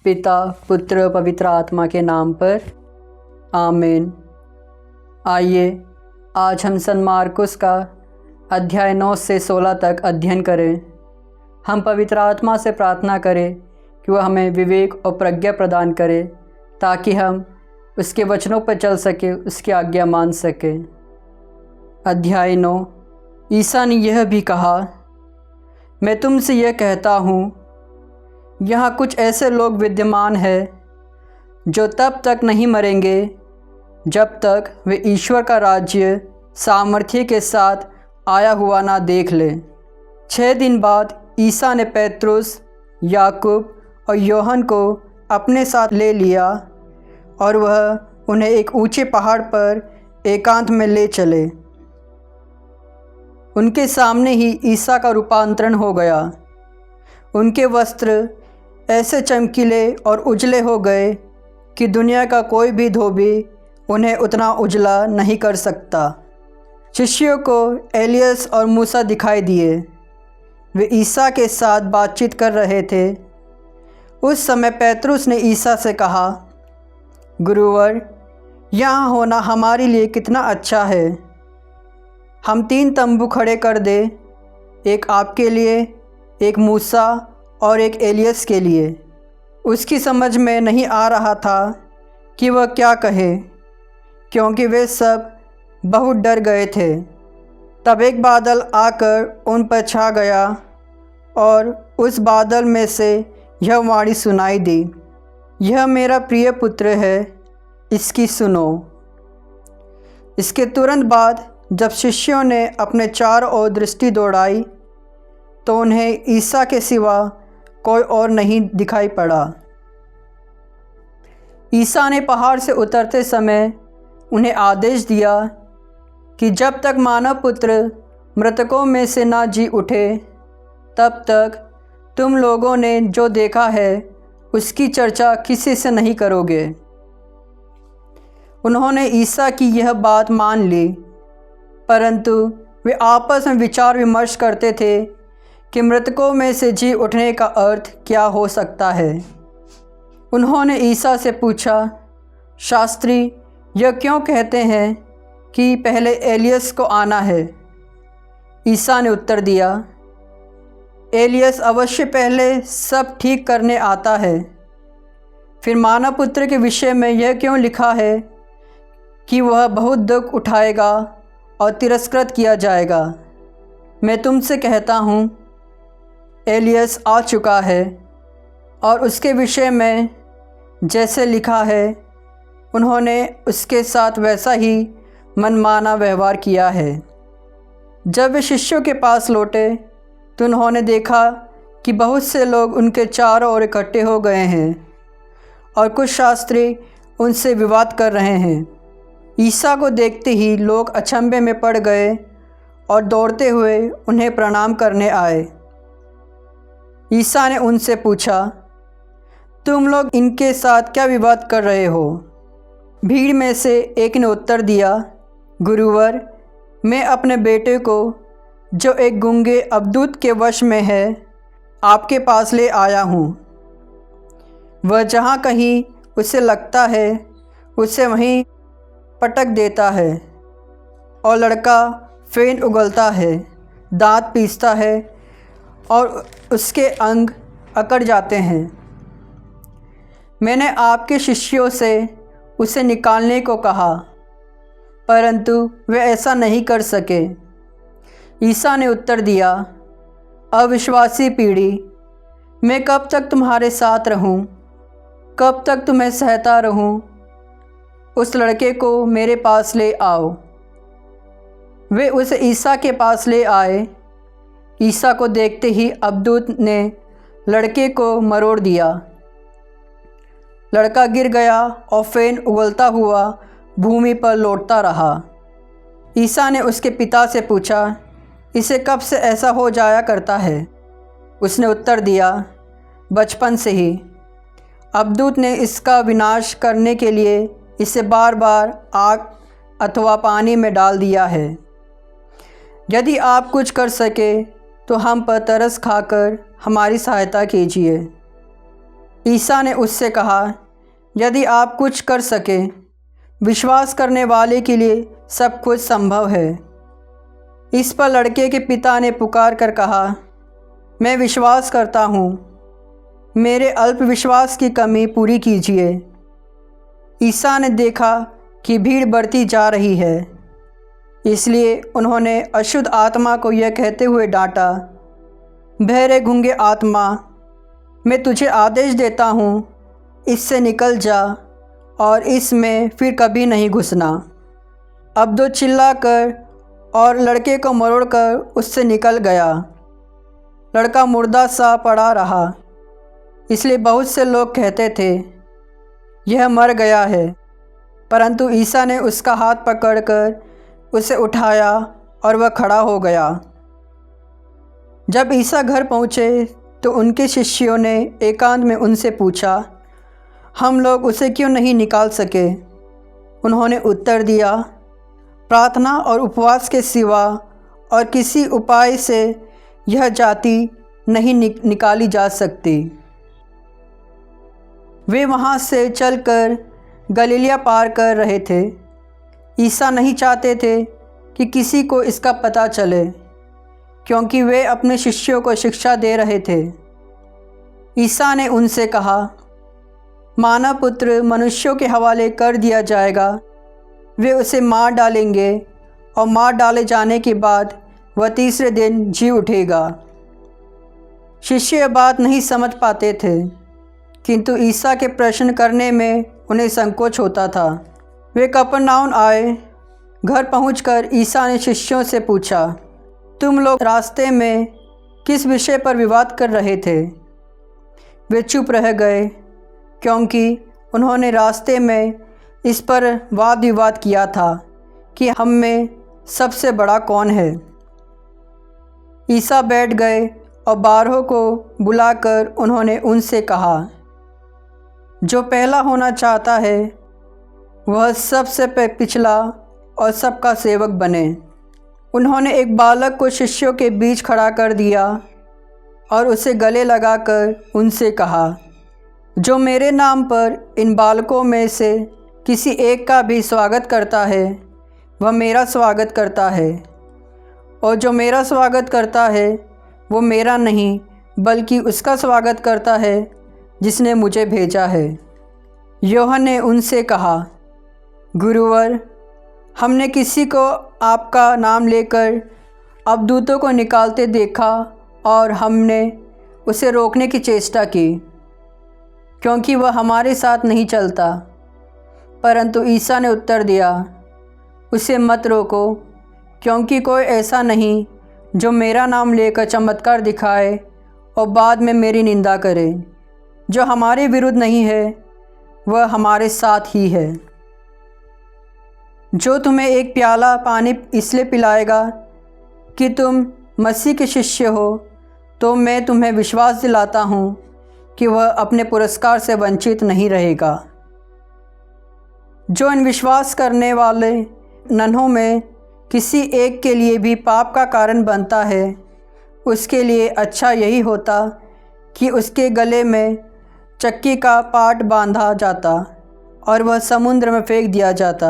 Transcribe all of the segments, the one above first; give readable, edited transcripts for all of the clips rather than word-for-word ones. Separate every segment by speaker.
Speaker 1: पिता पुत्र पवित्र आत्मा के नाम पर आमीन। आइए आज हम संत मार्कुस का अध्याय 9 से 16 तक अध्ययन करें। हम पवित्र आत्मा से प्रार्थना करें कि वह हमें विवेक और प्रज्ञा प्रदान करे ताकि हम उसके वचनों पर चल सके, उसकी आज्ञा मान सकें। अध्याय 9। ईसा ने यह भी कहा, मैं तुमसे यह कहता हूँ, यहाँ कुछ ऐसे लोग विद्यमान हैं जो तब तक नहीं मरेंगे जब तक वे ईश्वर का राज्य सामर्थ्य के साथ आया हुआ ना देख लें। 6 दिन बाद ईसा ने पेत्रुस, याकूब और यूहन्ना को अपने साथ ले लिया और वह उन्हें एक ऊंचे पहाड़ पर एकांत में ले चले। उनके सामने ही ईसा का रूपांतरण हो गया। उनके वस्त्र ऐसे चमकीले और उजले हो गए कि दुनिया का कोई भी धोबी उन्हें उतना उजला नहीं कर सकता। शिष्यों को एलियस और मूसा दिखाई दिए। वे ईसा के साथ बातचीत कर रहे थे। उस समय पेत्रुस ने ईसा से कहा, गुरुवर, यहाँ होना हमारे लिए कितना अच्छा है। हम 3 तंबू खड़े कर दे, एक आपके लिए, एक मूसा और एक एलियस के लिए। उसकी समझ में नहीं आ रहा था कि वह क्या कहे, क्योंकि वे सब बहुत डर गए थे। तब एक बादल आकर उन पर छा गया और उस बादल में से यह वाणी सुनाई दी, यह मेरा प्रिय पुत्र है, इसकी सुनो। इसके तुरंत बाद जब शिष्यों ने अपने चारों ओर दृष्टि दौड़ाई तो उन्हें ईसा के सिवा कोई और नहीं दिखाई पड़ा। ईसा ने पहाड़ से उतरते समय उन्हें आदेश दिया कि जब तक मानव पुत्र मृतकों में से ना जी उठे, तब तक तुम लोगों ने जो देखा है उसकी चर्चा किसी से नहीं करोगे। उन्होंने ईसा की यह बात मान ली, परंतु वे आपस में विचार विमर्श करते थे कि मृतकों में से जी उठने का अर्थ क्या हो सकता है। उन्होंने ईसा से पूछा, शास्त्री, यह क्यों कहते हैं कि पहले एलियस को आना है? ईसा ने उत्तर दिया, एलियस अवश्य पहले सब ठीक करने आता है। फिर मानव पुत्र के विषय में यह क्यों लिखा है कि वह बहुत दुख उठाएगा और तिरस्कृत किया जाएगा? मैं तुमसे कहता हूँ, एलियस आ चुका है और उसके विषय में जैसे लिखा है उन्होंने उसके साथ वैसा ही मनमाना व्यवहार किया है। जब वे शिष्यों के पास लौटे तो उन्होंने देखा कि बहुत से लोग उनके चारों ओर इकट्ठे हो गए हैं और कुछ शास्त्री उनसे विवाद कर रहे हैं। ईसा को देखते ही लोग अचंभे में पड़ गए और दौड़ते हुए उन्हें प्रणाम करने आए। ईसा ने उनसे पूछा, तुम लोग इनके साथ क्या विवाद कर रहे हो? भीड़ में से एक ने उत्तर दिया, गुरुवर, मैं अपने बेटे को जो एक गूंगे अबदूत के वश में है आपके पास ले आया हूँ। वह जहाँ कहीं उसे लगता है उसे वहीं पटक देता है और लड़का फेन उगलता है, दांत पीसता है और उसके अंग अकड़ जाते हैं। मैंने आपके शिष्यों से उसे निकालने को कहा, परंतु वे ऐसा नहीं कर सके। ईसा ने उत्तर दिया, अविश्वासी पीढ़ी, मैं कब तक तुम्हारे साथ रहूं? कब तक तुम्हें सहता रहूं? उस लड़के को मेरे पास ले आओ। वे उसे ईसा के पास ले आए। ईसा को देखते ही अबदूत ने लड़के को मरोड़ दिया। लड़का गिर गया और फेन उगलता हुआ भूमि पर लौटता रहा। ईसा ने उसके पिता से पूछा, इसे कब से ऐसा हो जाया करता है? उसने उत्तर दिया, बचपन से ही। अबदूत ने इसका विनाश करने के लिए इसे बार बार आग अथवा पानी में डाल दिया है। यदि आप कुछ कर सके तो हम पर तरस खाकर हमारी सहायता कीजिए। ईसा ने उससे कहा, यदि आप कुछ कर सके, विश्वास करने वाले के लिए सब कुछ संभव है। इस पर लड़के के पिता ने पुकार कर कहा, मैं विश्वास करता हूँ, मेरे अल्प विश्वास की कमी पूरी कीजिए। ईसा ने देखा कि भीड़ बढ़ती जा रही है, इसलिए उन्होंने अशुद्ध आत्मा को यह कहते हुए डांटा, बहरे गूंगे आत्मा, मैं तुझे आदेश देता हूँ, इससे निकल जा और इसमें फिर कभी नहीं घुसना। अब दो चिल्लाकर और लड़के को मरोड़कर उससे निकल गया। लड़का मुर्दा सा पड़ा रहा, इसलिए बहुत से लोग कहते थे, यह मर गया है। परंतु ईसा ने उसका हाथ पकड़कर उसे उठाया और वह खड़ा हो गया। जब ईसा घर पहुँचे तो उनके शिष्यों ने एकांत में उनसे पूछा, हम लोग उसे क्यों नहीं निकाल सके? उन्होंने उत्तर दिया, प्रार्थना और उपवास के सिवा और किसी उपाय से यह जाति नहीं निकाली जा सकती। वे वहाँ से चलकर गलीलिया पार कर रहे थे। ईसा नहीं चाहते थे कि किसी को इसका पता चले, क्योंकि वे अपने शिष्यों को शिक्षा दे रहे थे। ईसा ने उनसे कहा, मानव पुत्र मनुष्यों के हवाले कर दिया जाएगा। वे उसे मार डालेंगे और मार डाले जाने के बाद वह तीसरे दिन जी उठेगा। शिष्य यह बात नहीं समझ पाते थे, किंतु ईसा के प्रश्न करने में उन्हें संकोच होता था। वे कफरनहूम आए। घर पहुंचकर ईसा ने शिष्यों से पूछा, तुम लोग रास्ते में किस विषय पर विवाद कर रहे थे? वे चुप रह गए, क्योंकि उन्होंने रास्ते में इस पर वाद विवाद किया था कि हम में सबसे बड़ा कौन है। ईसा बैठ गए और 12 को बुलाकर उन्होंने उनसे कहा, जो पहला होना चाहता है वह सबसे पिछला और सबका सेवक बने। उन्होंने एक बालक को शिष्यों के बीच खड़ा कर दिया और उसे गले लगाकर उनसे कहा, जो मेरे नाम पर इन बालकों में से किसी एक का भी स्वागत करता है वह मेरा स्वागत करता है, और जो मेरा स्वागत करता है वो मेरा नहीं बल्कि उसका स्वागत करता है जिसने मुझे भेजा है। यूहन्ना ने उनसे कहा, गुरुवर, हमने किसी को आपका नाम लेकर अबदूतों को निकालते देखा और हमने उसे रोकने की चेष्टा की, क्योंकि वह हमारे साथ नहीं चलता। परंतु ईसा ने उत्तर दिया, उसे मत रोको, क्योंकि कोई ऐसा नहीं जो मेरा नाम लेकर चमत्कार दिखाए और बाद में मेरी निंदा करे। जो हमारे विरुद्ध नहीं है वह हमारे साथ ही है। जो तुम्हें एक प्याला पानी इसलिए पिलाएगा कि तुम मसीह के शिष्य हो, तो मैं तुम्हें विश्वास दिलाता हूँ कि वह अपने पुरस्कार से वंचित नहीं रहेगा। जो इन विश्वास करने वाले नन्हों में किसी एक के लिए भी पाप का कारण बनता है, उसके लिए अच्छा यही होता कि उसके गले में चक्की का पाट बांधा जाता और वह समुद्र में फेंक दिया जाता।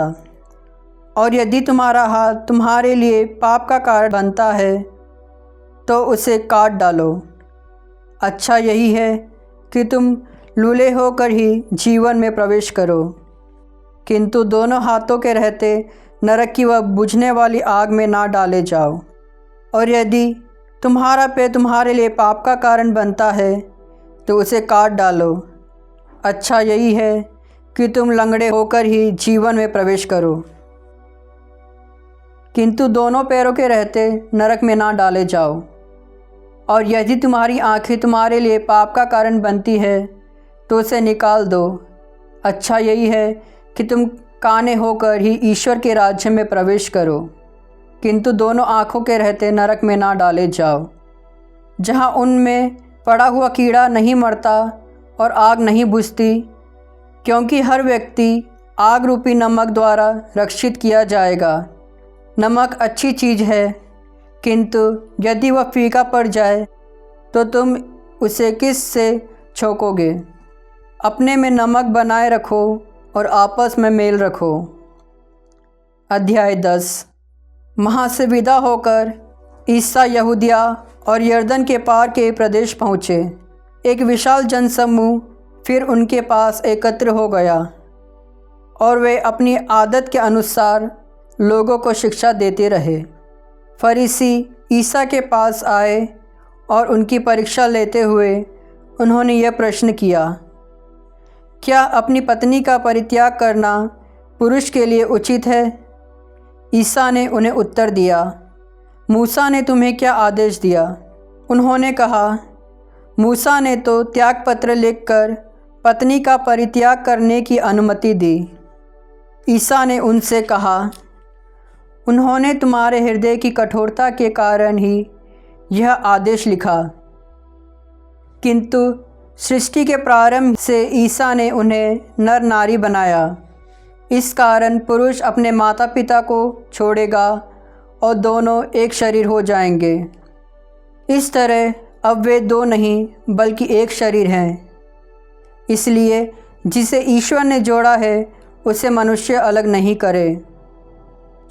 Speaker 1: और यदि तुम्हारा हाथ तुम्हारे लिए पाप का कारण बनता है तो उसे काट डालो। अच्छा यही है कि तुम लूले होकर ही जीवन में प्रवेश करो, किंतु दोनों हाथों के रहते नरक की वह बुझने वाली आग में ना डाले जाओ। और यदि तुम्हारा पैर तुम्हारे लिए पाप का कारण बनता है तो उसे काट डालो। अच्छा यही है कि तुम लंगड़े होकर ही जीवन में प्रवेश करो, किंतु दोनों पैरों के रहते नरक में ना डाले जाओ। और यदि तुम्हारी आँखें तुम्हारे लिए पाप का कारण बनती है तो उसे निकाल दो। अच्छा यही है कि तुम काने होकर ही ईश्वर के राज्य में प्रवेश करो, किंतु दोनों आँखों के रहते नरक में ना डाले जाओ, जहाँ उनमें पड़ा हुआ कीड़ा नहीं मरता और आग नहीं बुझती, क्योंकि हर व्यक्ति आग रूपी नमक द्वारा रक्षित किया जाएगा। नमक अच्छी चीज़ है, किंतु यदि वह फीका पड़ जाए तो तुम उसे किस से छोकोगे? अपने में नमक बनाए रखो और आपस में मेल रखो। अध्याय 10। वहाँ से विदा होकर ईसा यहूदिया और यरदन के पार के प्रदेश पहुँचे। एक विशाल जनसमूह फिर उनके पास एकत्र हो गया और वे अपनी आदत के अनुसार लोगों को शिक्षा देते रहे। फरीसी ईसा के पास आए और उनकी परीक्षा लेते हुए उन्होंने यह प्रश्न किया, क्या अपनी पत्नी का परित्याग करना पुरुष के लिए उचित है? ईसा ने उन्हें उत्तर दिया, मूसा ने तुम्हें क्या आदेश दिया? उन्होंने कहा, मूसा ने तो त्यागपत्र लिखकर पत्नी का परित्याग करने की अनुमति दी। ईसा ने उनसे कहा, उन्होंने तुम्हारे हृदय की कठोरता के कारण ही यह आदेश लिखा, किंतु सृष्टि के प्रारंभ से ईसा ने उन्हें नर नारी बनाया। इस कारण पुरुष अपने माता पिता को छोड़ेगा और दोनों एक शरीर हो जाएंगे। इस तरह अब वे दो नहीं बल्कि एक शरीर हैं। इसलिए जिसे ईश्वर ने जोड़ा है उसे मनुष्य अलग नहीं करे।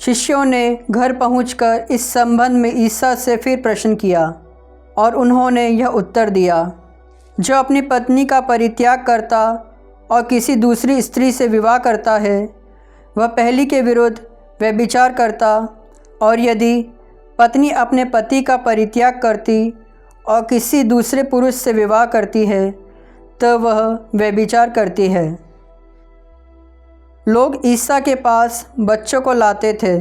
Speaker 1: शिष्यों ने घर पहुंचकर इस संबंध में ईसा से फिर प्रश्न किया और उन्होंने यह उत्तर दिया, जो अपनी पत्नी का परित्याग करता और किसी दूसरी स्त्री से विवाह करता है वह पहली के विरुद्ध व्यभिचार करता, और यदि पत्नी अपने पति का परित्याग करती और किसी दूसरे पुरुष से विवाह करती है तो वह व्यभिचार करती है। लोग ईसा के पास बच्चों को लाते थे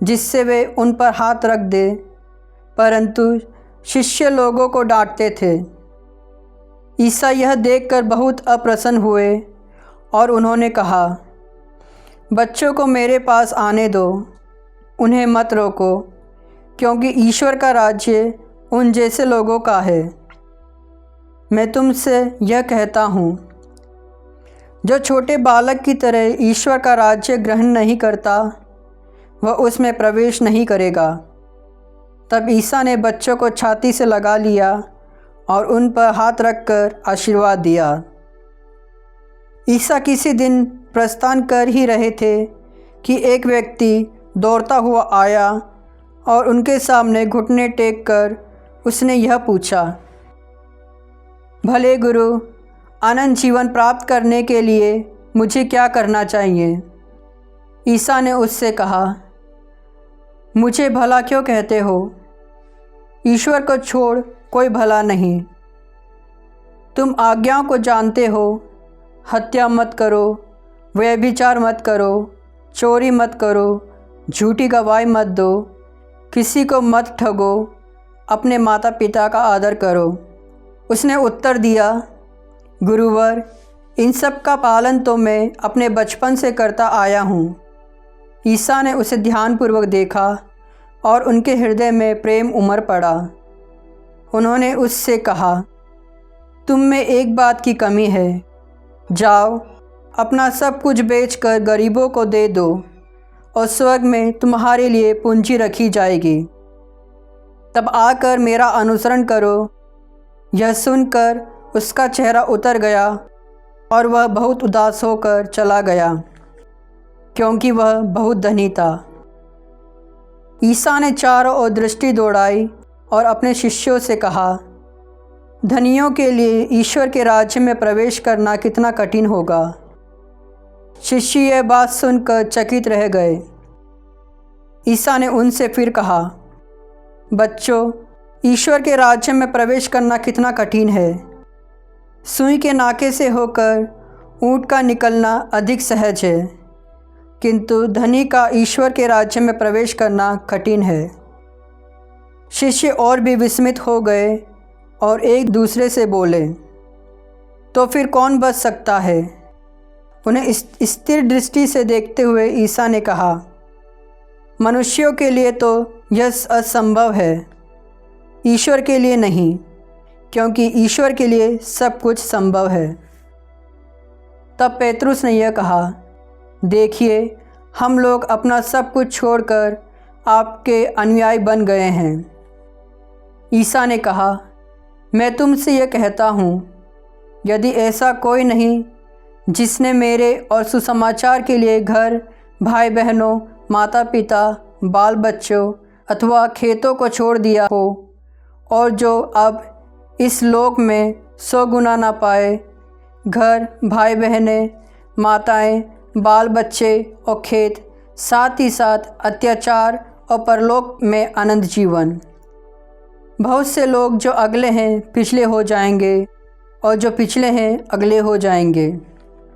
Speaker 1: जिससे वे उन पर हाथ रख दे, परंतु शिष्य लोगों को डांटते थे। ईसा यह देखकर बहुत अप्रसन्न हुए और उन्होंने कहा, बच्चों को मेरे पास आने दो, उन्हें मत रोको, क्योंकि ईश्वर का राज्य उन जैसे लोगों का है। मैं तुमसे यह कहता हूँ, जो छोटे बालक की तरह ईश्वर का राज्य ग्रहण नहीं करता वह उसमें प्रवेश नहीं करेगा। तब ईसा ने बच्चों को छाती से लगा लिया और उन पर हाथ रखकर आशीर्वाद दिया। ईसा किसी दिन प्रस्थान कर ही रहे थे कि एक व्यक्ति दौड़ता हुआ आया और उनके सामने घुटने टेक कर उसने यह पूछा, भले गुरु, अनंत जीवन प्राप्त करने के लिए मुझे क्या करना चाहिए? ईसा ने उससे कहा, मुझे भला क्यों कहते हो? ईश्वर को छोड़ कोई भला नहीं। तुम आज्ञाओं को जानते हो, हत्या मत करो, व्यभिचार मत करो, चोरी मत करो, झूठी गवाही मत दो, किसी को मत ठगो, अपने माता पिता का आदर करो। उसने उत्तर दिया, गुरुवर, इन सब का पालन तो मैं अपने बचपन से करता आया हूँ। ईसा ने उसे ध्यानपूर्वक देखा और उनके हृदय में प्रेम उमड़ पड़ा। उन्होंने उससे कहा, तुम में एक बात की कमी है। जाओ, अपना सब कुछ बेचकर गरीबों को दे दो और स्वर्ग में तुम्हारे लिए पूंजी रखी जाएगी। तब आकर मेरा अनुसरण करो। यह सुनकर उसका चेहरा उतर गया और वह बहुत उदास होकर चला गया, क्योंकि वह बहुत धनी था। ईसा ने चारों ओर दृष्टि दौड़ाई और अपने शिष्यों से कहा, धनियों के लिए ईश्वर के राज्य में प्रवेश करना कितना कठिन होगा। शिष्य यह बात सुनकर चकित रह गए। ईसा ने उनसे फिर कहा, बच्चों, ईश्वर के राज्य में प्रवेश करना कितना कठिन है। सुई के नाके से होकर ऊँट का निकलना अधिक सहज है, किंतु धनी का ईश्वर के राज्य में प्रवेश करना कठिन है। शिष्य और भी विस्मित हो गए और एक दूसरे से बोले, तो फिर कौन बच सकता है? उन्हें स्थिर दृष्टि से देखते हुए ईसा ने कहा, मनुष्यों के लिए तो यह असंभव है, ईश्वर के लिए नहीं, क्योंकि ईश्वर के लिए सब कुछ संभव है। तब पेतरुस ने यह कहा, देखिए, हम लोग अपना सब कुछ छोड़कर आपके अनुयायी बन गए हैं। ईसा ने कहा, मैं तुमसे यह कहता हूँ, यदि ऐसा कोई नहीं जिसने मेरे और सुसमाचार के लिए घर, भाई बहनों, माता पिता, बाल बच्चों अथवा खेतों को छोड़ दिया हो और जो अब इस लोक में 100 गुना ना पाए, घर, भाई बहनें, माताएं, बाल बच्चे और खेत, साथ ही साथ अत्याचार और परलोक में आनंद जीवन। बहुत से लोग जो अगले हैं पिछले हो जाएंगे और जो पिछले हैं अगले हो जाएंगे।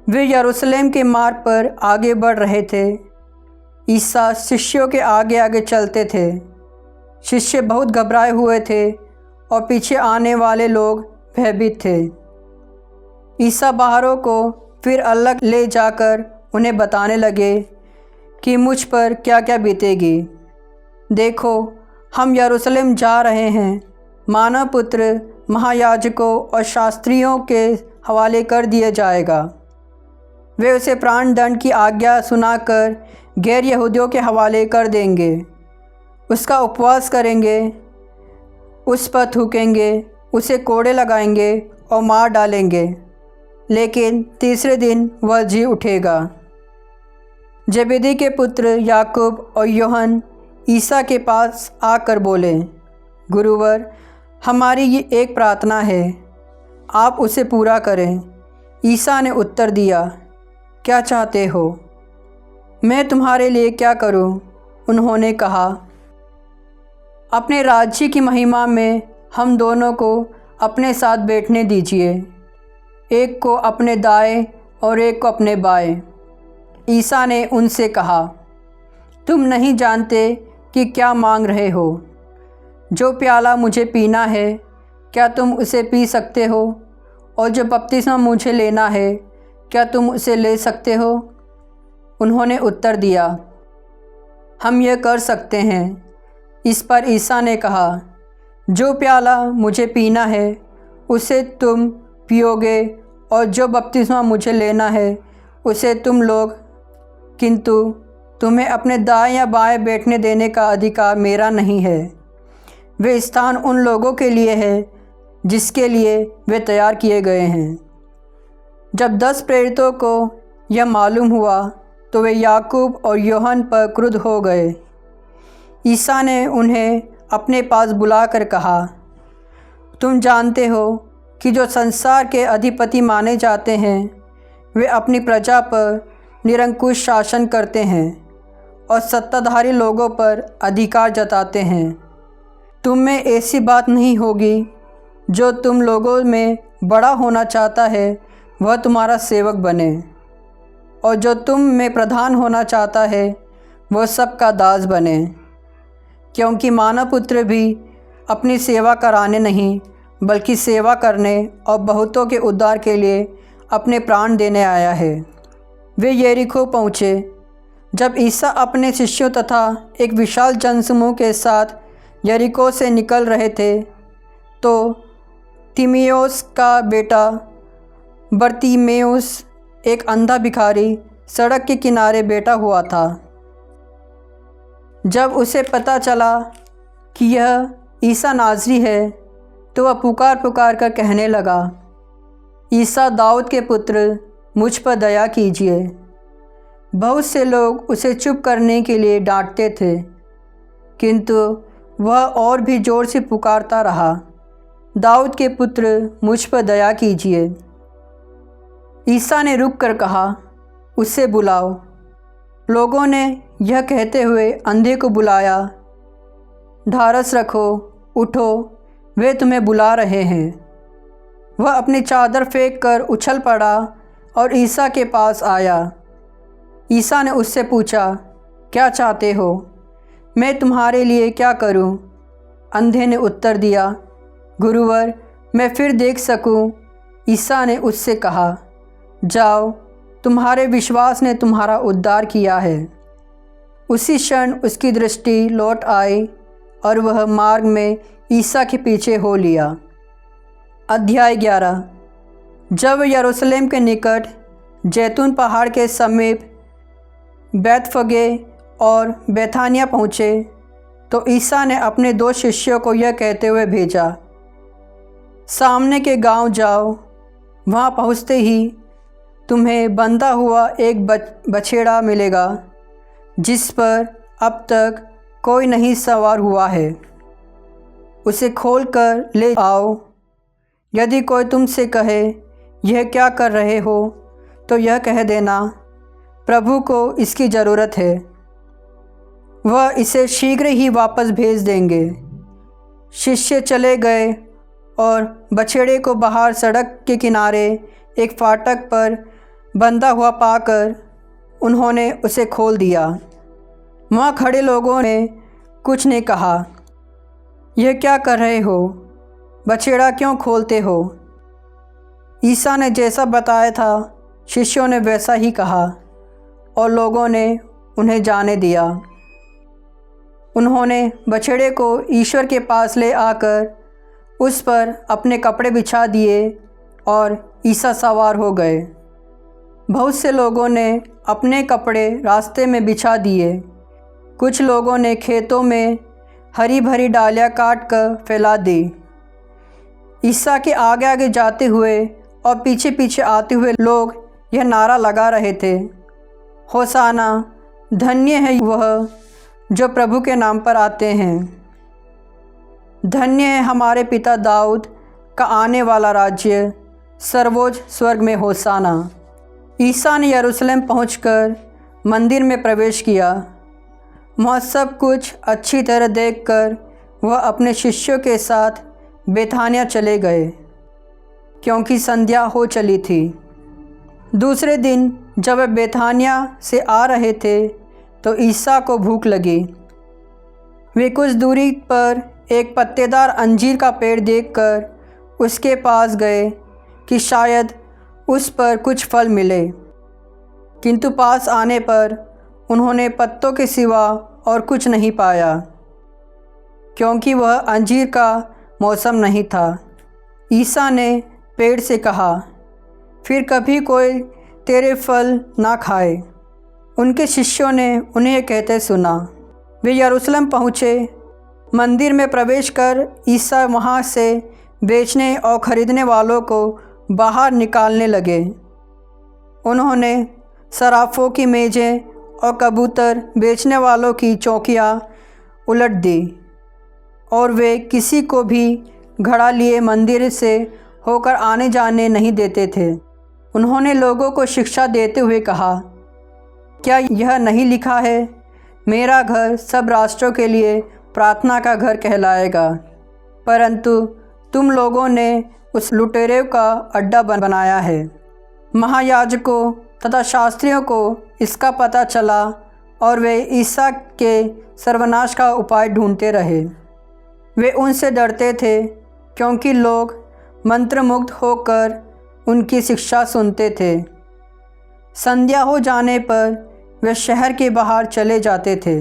Speaker 1: वे यरूशलेम के मार्ग पर आगे बढ़ रहे थे। ईसा शिष्यों के आगे आगे चलते थे। शिष्य बहुत घबराए हुए थे और पीछे आने वाले लोग भयभीत थे। ईसा बाहरों को फिर अलग ले जाकर उन्हें बताने लगे कि मुझ पर क्या क्या बीतेगी। देखो, हम यरूशलेम जा रहे हैं। मानव पुत्र महायाजकों और शास्त्रियों के हवाले कर दिया जाएगा। वे उसे प्राण दंड की आज्ञा सुनाकर गैर यहूदियों के हवाले कर देंगे। उसका उपवास करेंगे, उस पर थूकेंगे, उसे कोड़े लगाएंगे और मार डालेंगे, लेकिन तीसरे दिन वह जी उठेगा। जबेदी के पुत्र याकूब और यूहन्ना ईसा के पास आकर बोले, गुरुवर, हमारी ये एक प्रार्थना है, आप उसे पूरा करें। ईसा ने उत्तर दिया, क्या चाहते हो? मैं तुम्हारे लिए क्या करूं? उन्होंने कहा, अपने राज्य की महिमा में हम दोनों को अपने साथ बैठने दीजिए, एक को अपने दाएं और एक को अपने बाएं। ईसा ने उनसे कहा, तुम नहीं जानते कि क्या मांग रहे हो। जो प्याला मुझे पीना है, क्या तुम उसे पी सकते हो? और जो बपतिस्मा मुझे लेना है, क्या तुम उसे ले सकते हो? उन्होंने उत्तर दिया, हम यह कर सकते हैं। इस पर ईसा ने कहा, जो प्याला मुझे पीना है उसे तुम पियोगे और जो बपतिस्मा मुझे लेना है उसे तुम लोग, किंतु तुम्हें अपने दाएं या बाएं बैठने देने का अधिकार मेरा नहीं है। वे स्थान उन लोगों के लिए है जिसके लिए वे तैयार किए गए हैं। जब 10 प्रेरितों को यह मालूम हुआ तो वे याकूब और यूहन्ना पर क्रुद्ध हो गए। ईसा ने उन्हें अपने पास बुलाकर कहा, तुम जानते हो कि जो संसार के अधिपति माने जाते हैं वे अपनी प्रजा पर निरंकुश शासन करते हैं और सत्ताधारी लोगों पर अधिकार जताते हैं। तुम में ऐसी बात नहीं होगी। जो तुम लोगों में बड़ा होना चाहता है वह तुम्हारा सेवक बने, और जो तुम में प्रधान होना चाहता है वह सबका दास बने। क्योंकि मानव पुत्र भी अपनी सेवा कराने नहीं बल्कि सेवा करने और बहुतों के उद्धार के लिए अपने प्राण देने आया है। वे यरीहो पहुँचे। जब ईसा अपने शिष्यों तथा एक विशाल जनसमूह के साथ यरीहो से निकल रहे थे तो तिमियोस का बेटा बरतिमेउस, एक अंधा भिखारी, सड़क के किनारे बैठा हुआ था। जब उसे पता चला कि यह ईसा नाज़री है तो वह पुकार पुकार कर कहने लगा, ईसा दाऊद के पुत्र, मुझ पर दया कीजिए। बहुत से लोग उसे चुप करने के लिए डांटते थे, किंतु वह और भी ज़ोर से पुकारता रहा, दाऊद के पुत्र, मुझ पर दया कीजिए। ईसा ने रुक कर कहा, उसे बुलाओ। लोगों ने यह कहते हुए अंधे को बुलाया, ढारस रखो, उठो, वे तुम्हें बुला रहे हैं। वह अपनी चादर फेंक कर उछल पड़ा और ईसा के पास आया। ईसा ने उससे पूछा, क्या चाहते हो? मैं तुम्हारे लिए क्या करूं? अंधे ने उत्तर दिया, गुरुवर, मैं फिर देख सकूं। ईसा ने उससे कहा, जाओ, तुम्हारे विश्वास ने तुम्हारा उद्धार किया है। उसी क्षण उसकी दृष्टि लौट आई और वह मार्ग में ईसा के पीछे हो लिया। अध्याय 11। जब यरूशलेम के निकट जैतून पहाड़ के समीप बैतफगे और बैथानिया पहुँचे तो ईसा ने अपने 2 शिष्यों को यह कहते हुए भेजा, सामने के गांव जाओ, वहाँ पहुँचते ही तुम्हें बंधा हुआ एक बछड़ा मिलेगा जिस पर अब तक कोई नहीं सवार हुआ है। उसे खोलकर ले आओ। यदि कोई तुमसे कहे यह क्या कर रहे हो, तो यह कह देना, प्रभु को इसकी ज़रूरत है, वह इसे शीघ्र ही वापस भेज देंगे। शिष्य चले गए और बछड़े को बाहर सड़क के किनारे एक फाटक पर बंधा हुआ पाकर उन्होंने उसे खोल दिया। वहाँ खड़े लोगों ने कुछ ने कहा, यह क्या कर रहे हो? बछड़ा क्यों खोलते हो? ईसा ने जैसा बताया था शिष्यों ने वैसा ही कहा और लोगों ने उन्हें जाने दिया। उन्होंने बछड़े को ईश्वर के पास ले आकर उस पर अपने कपड़े बिछा दिए और ईसा सवार हो गए। बहुत से लोगों ने अपने कपड़े रास्ते में बिछा दिए। कुछ लोगों ने खेतों में हरी भरी डालियाँ काट कर फैला दी। ईसा के आगे आगे जाते हुए और पीछे पीछे आते हुए लोग यह नारा लगा रहे थे, होसाना, धन्य है वह जो प्रभु के नाम पर आते हैं। धन्य है हमारे पिता दाऊद का आने वाला राज्य, सर्वोच्च स्वर्ग में होसाना। ईसा ने यरूशलेम पहुंचकर मंदिर में प्रवेश किया। वहाँ सब कुछ अच्छी तरह देखकर वह अपने शिष्यों के साथ बेथानिया चले गए, क्योंकि संध्या हो चली थी। दूसरे दिन जब वे बेथानिया से आ रहे थे तो ईसा को भूख लगी। वे कुछ दूरी पर एक पत्तेदार अंजीर का पेड़ देखकर उसके पास गए कि शायद उस पर कुछ फल मिले, किंतु पास आने पर उन्होंने पत्तों के सिवा और कुछ नहीं पाया, क्योंकि वह अंजीर का मौसम नहीं था। ईसा ने पेड़ से कहा, फिर कभी कोई तेरे फल ना खाए। उनके शिष्यों ने उन्हें कहते सुना। वे यरूशलेम पहुँचे। मंदिर में प्रवेश कर ईसा वहाँ से बेचने और ख़रीदने वालों को बाहर निकालने लगे। उन्होंने सराफों की मेज़ें और कबूतर बेचने वालों की चौकियाँ उलट दी और वे किसी को भी घड़ा लिए मंदिर से होकर आने जाने नहीं देते थे। उन्होंने लोगों को शिक्षा देते हुए कहा, क्या यह नहीं लिखा है, मेरा घर सब राष्ट्रों के लिए प्रार्थना का घर कहलाएगा? परंतु तुम लोगों ने उस लुटेरे का अड्डा बनाया है। महायाजकों तथा शास्त्रियों को इसका पता चला और वे ईसा के सर्वनाश का उपाय ढूंढते रहे। वे उनसे डरते थे, क्योंकि लोग मंत्रमुग्ध होकर उनकी शिक्षा सुनते थे। संध्या हो जाने पर वे शहर के बाहर चले जाते थे।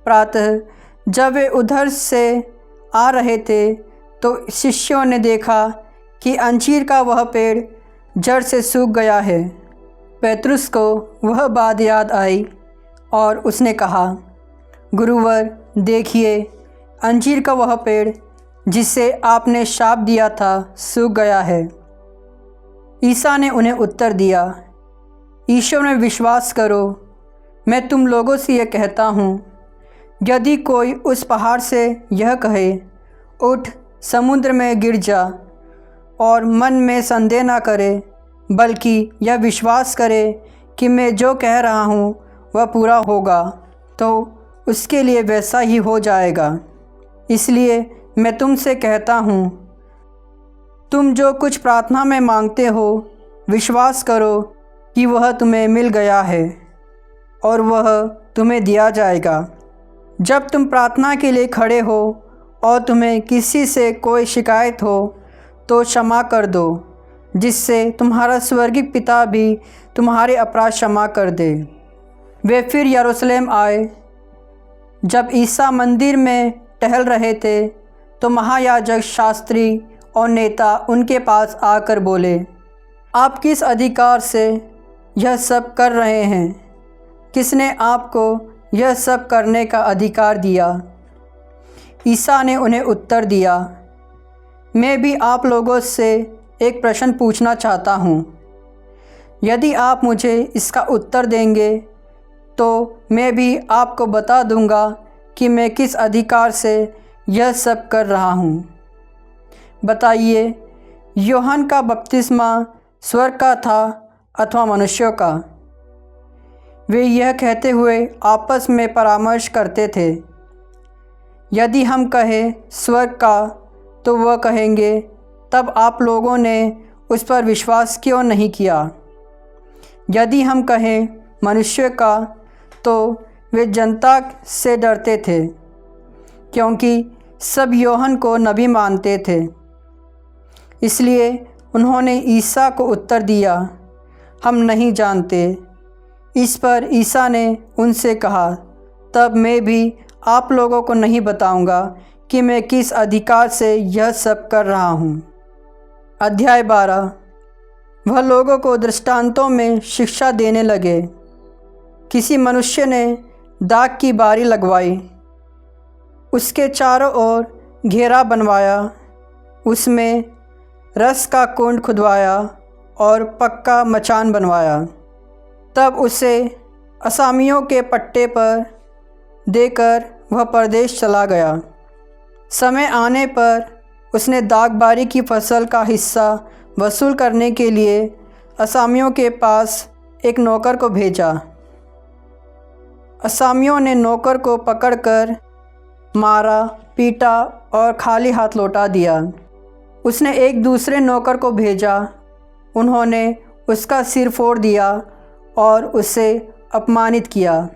Speaker 1: प्रातः जब वे उधर से आ रहे थे तो शिष्यों ने देखा कि अंजीर का वह पेड़ जड़ से सूख गया है। पेतरुस को वह बात याद आई और उसने कहा, गुरुवर, देखिए, अंजीर का वह पेड़ जिसे आपने शाप दिया था सूख गया है। ईसा ने उन्हें उत्तर दिया, ईश्वर में विश्वास करो। मैं तुम लोगों से यह कहता हूँ, यदि कोई उस पहाड़ से यह कहे, उठ समुद्र में गिर जा, और मन में संदेह न करे, बल्कि यह विश्वास करे कि मैं जो कह रहा हूँ वह पूरा होगा, तो उसके लिए वैसा ही हो जाएगा। इसलिए मैं तुमसे कहता हूँ, तुम जो कुछ प्रार्थना में मांगते हो, विश्वास करो कि वह तुम्हें मिल गया है और वह तुम्हें दिया जाएगा। जब तुम प्रार्थना के लिए खड़े हो और तुम्हें किसी से कोई शिकायत हो तो क्षमा कर दो, जिससे तुम्हारा स्वर्गीय पिता भी तुम्हारे अपराध क्षमा कर दे। वे फिर यरूशलेम आए। जब ईसा मंदिर में टहल रहे थे तो महायाजक, शास्त्री और नेता उनके पास आकर बोले, आप किस अधिकार से यह सब कर रहे हैं? किसने आपको यह सब करने का अधिकार दिया? ईसा ने उन्हें उत्तर दिया, मैं भी आप लोगों से एक प्रश्न पूछना चाहता हूँ। यदि आप मुझे इसका उत्तर देंगे तो मैं भी आपको बता दूंगा कि मैं किस अधिकार से यह सब कर रहा हूँ। बताइए, यूहन्ना का बपतिस्मा स्वर्ग का था अथवा मनुष्यों का? वे यह कहते हुए आपस में परामर्श करते थे। यदि हम कहें स्वर्ग का, तो वह कहेंगे, तब आप लोगों ने उस पर विश्वास क्यों नहीं किया? यदि हम कहें मनुष्य का, तो वे जनता से डरते थे, क्योंकि सब यूहन्ना को नबी मानते थे। इसलिए उन्होंने ईसा को उत्तर दिया, हम नहीं जानते। इस पर ईसा ने उनसे कहा, तब मैं भी आप लोगों को नहीं बताऊंगा कि मैं किस अधिकार से यह सब कर रहा हूँ। अध्याय 12। वह लोगों को दृष्टांतों में शिक्षा देने लगे। किसी मनुष्य ने दाख की बारी लगवाई, उसके चारों ओर घेरा बनवाया, उसमें रस का कुंड खुदवाया और पक्का मचान बनवाया। तब उसे असामियों के पट्टे पर देकर वह परदेश चला गया। समय आने पर उसने दाखबारी की फसल का हिस्सा वसूल करने के लिए असामियों के पास एक नौकर को भेजा। असामियों ने नौकर को पकड़कर मारा, पीटा और खाली हाथ लौटा दिया। उसने एक दूसरे नौकर को भेजा, उन्होंने उसका सिर फोड़ दिया और उसे अपमानित किया।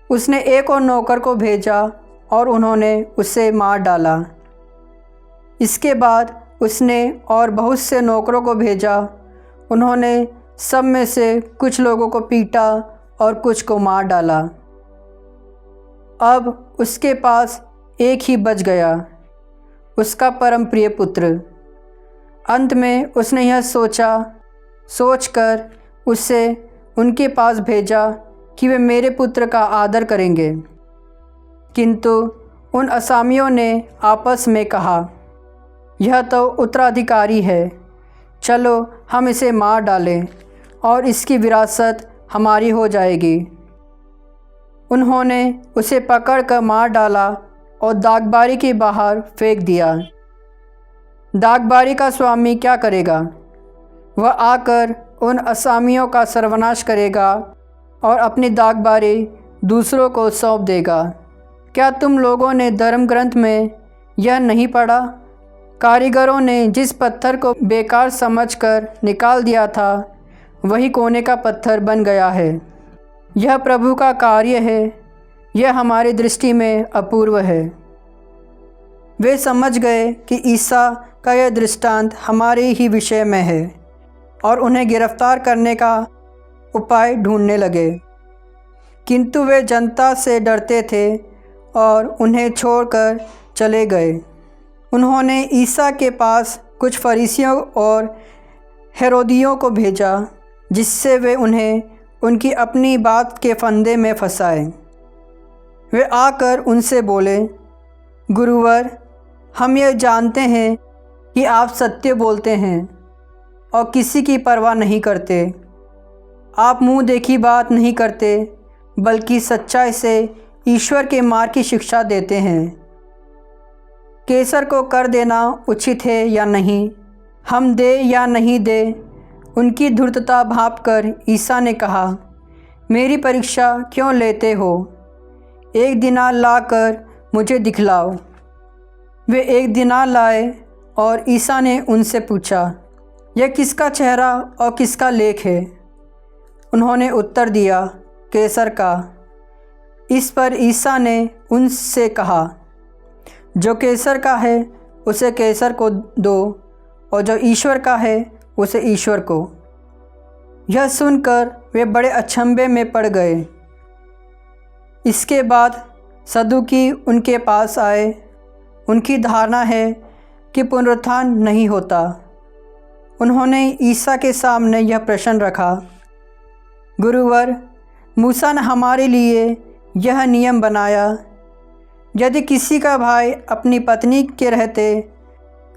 Speaker 1: उसने एक और नौकर को भेजा और उन्होंने उसे मार डाला। इसके बाद उसने और बहुत से नौकरों को भेजा, उन्होंने सब में से कुछ लोगों को पीटा और कुछ को मार डाला। अब उसके पास एक ही बच गया, उसका परम प्रिय पुत्र। अंत में उसने यह सोचकर उसे उनके पास भेजा कि वे मेरे पुत्र का आदर करेंगे। किंतु उन असामियों ने आपस में कहा, यह तो उत्तराधिकारी है, चलो हम इसे मार डालें और इसकी विरासत हमारी हो जाएगी। उन्होंने उसे पकड़कर मार डाला और दाखबारी के बाहर फेंक दिया। दाखबारी का स्वामी क्या करेगा? वह आकर उन असामियों का सर्वनाश करेगा और अपनी दाखबारी दूसरों को सौंप देगा। क्या तुम लोगों ने धर्म ग्रंथ में यह नहीं पढ़ा? कारीगरों ने जिस पत्थर को बेकार समझकर निकाल दिया था, वही कोने का पत्थर बन गया है। यह प्रभु का कार्य है, यह हमारी दृष्टि में अपूर्व है। वे समझ गए कि ईसा का यह दृष्टांत हमारे ही विषय में है और उन्हें गिरफ्तार करने का उपाय ढूंढने लगे। किंतु वे जनता से डरते थे और उन्हें छोड़कर चले गए। उन्होंने ईसा के पास कुछ फरीसियों और हेरोदियों को भेजा, जिससे वे उन्हें उनकी अपनी बात के फंदे में फंसाए। वे आकर उनसे बोले, गुरुवर, हम यह जानते हैं कि आप सत्य बोलते हैं और किसी की परवाह नहीं करते। आप मुँह देखी बात नहीं करते, बल्कि सच्चाई से ईश्वर के मार्ग की शिक्षा देते हैं। कैसर को कर देना उचित है या नहीं, हम दे या नहीं दे? उनकी धूर्तता भांपकर ईसा ने कहा, मेरी परीक्षा क्यों लेते हो? एक दिनार लाकर मुझे दिखलाओ। वे एक दिनार लाए और ईसा ने उनसे पूछा, यह किसका चेहरा और किसका लेख है? उन्होंने उत्तर दिया, कैसर का। इस पर ईसा ने उनसे कहा, जो कैसर का है उसे कैसर को दो और जो ईश्वर का है उसे ईश्वर को। यह सुनकर वे बड़े अचंभे में पड़ गए। इसके बाद सदूकी उनके पास आए। उनकी धारणा है कि पुनरुत्थान नहीं होता। उन्होंने ईसा के सामने यह प्रश्न रखा, गुरुवर, मूसा ने हमारे लिए यह नियम बनाया, यदि किसी का भाई अपनी पत्नी के रहते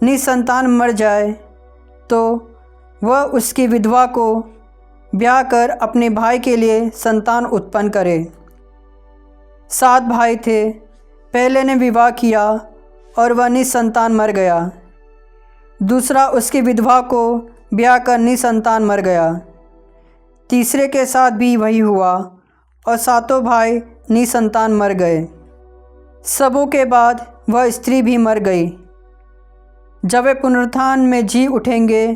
Speaker 1: निसंतान मर जाए तो वह उसकी विधवा को ब्याह कर अपने भाई के लिए संतान उत्पन्न करे। 7 भाई थे। पहले ने विवाह किया और वह निसंतान मर गया। दूसरा उसकी विधवा को ब्याह कर निसंतान मर गया। तीसरे के साथ भी वही हुआ और 7 भाई निसंतान मर गए। सबों के बाद वह स्त्री भी मर गई। जब वे पुनरुत्थान में जी उठेंगे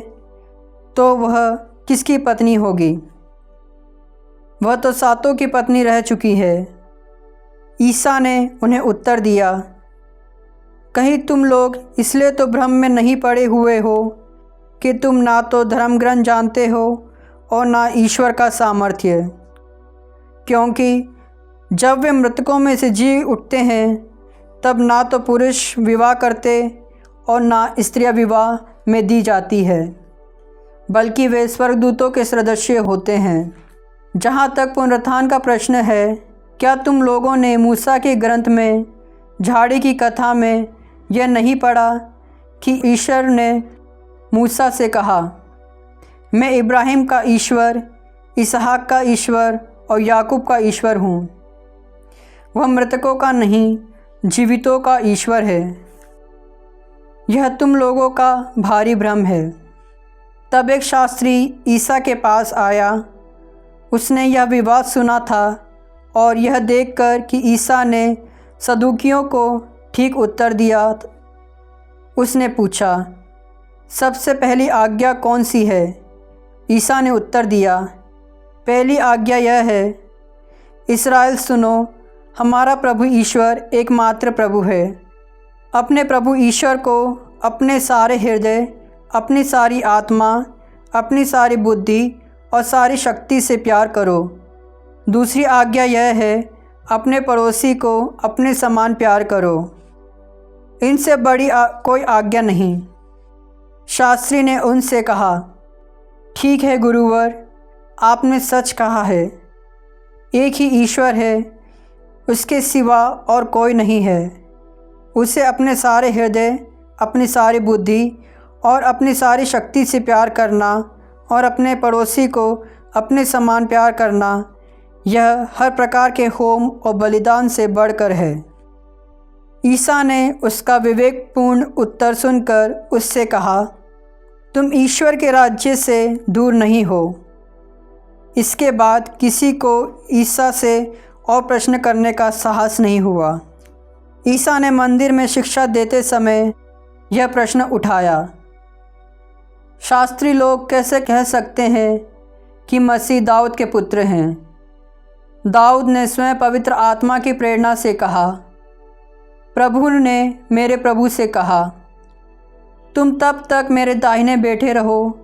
Speaker 1: तो वह किसकी पत्नी होगी? वह तो 7 की पत्नी रह चुकी है। ईसा ने उन्हें उत्तर दिया, कहीं तुम लोग इसलिए तो भ्रम में नहीं पड़े हुए हो कि तुम ना तो धर्म ग्रंथ जानते हो और ना ईश्वर का सामर्थ्य। क्योंकि जब वे मृतकों में से जी उठते हैं तब ना तो पुरुष विवाह करते और ना स्त्रियां विवाह में दी जाती है, बल्कि वे स्वर्गदूतों के सदृश होते हैं। जहाँ तक पुनरुत्थान का प्रश्न है, क्या तुम लोगों ने मूसा के ग्रंथ में झाड़ी की कथा में यह नहीं पढ़ा कि ईश्वर ने मूसा से कहा, मैं इब्राहिम का ईश्वर, इसहाक का ईश्वर और याकूब का ईश्वर हूँ। वह मृतकों का नहीं, जीवितों का ईश्वर है। यह तुम लोगों का भारी भ्रम है। तब एक शास्त्री ईसा के पास आया। उसने यह विवाद सुना था और यह देखकर कि ईसा ने सदूकियों को ठीक उत्तर दिया, उसने पूछा, सबसे पहली आज्ञा कौन सी है? ईसा ने उत्तर दिया, पहली आज्ञा यह है, इस्राएल सुनो, हमारा प्रभु ईश्वर एकमात्र प्रभु है। अपने प्रभु ईश्वर को अपने सारे हृदय, अपनी सारी आत्मा, अपनी सारी बुद्धि और सारी शक्ति से प्यार करो। दूसरी आज्ञा यह है, अपने पड़ोसी को अपने समान प्यार करो। इनसे बड़ी कोई आज्ञा नहीं। शास्त्री ने उनसे कहा, ठीक है गुरुवर, आपने सच कहा है। एक ही ईश्वर है, उसके सिवा और कोई नहीं है। उसे अपने सारे हृदय, अपनी सारी बुद्धि और अपनी सारी शक्ति से प्यार करना और अपने पड़ोसी को अपने समान प्यार करना, यह हर प्रकार के होम और बलिदान से बढ़कर है। ईसा ने उसका विवेकपूर्ण उत्तर सुनकर उससे कहा, तुम ईश्वर के राज्य से दूर नहीं हो। इसके बाद किसी को ईसा से और प्रश्न करने का साहस नहीं हुआ। ईसा ने मंदिर में शिक्षा देते समय यह प्रश्न उठाया, शास्त्री लोग कैसे कह सकते हैं कि मसीह दाऊद के पुत्र हैं? दाऊद ने स्वयं पवित्र आत्मा की प्रेरणा से कहा, प्रभु ने मेरे प्रभु से कहा, तुम तब तक मेरे दाहिने बैठे रहो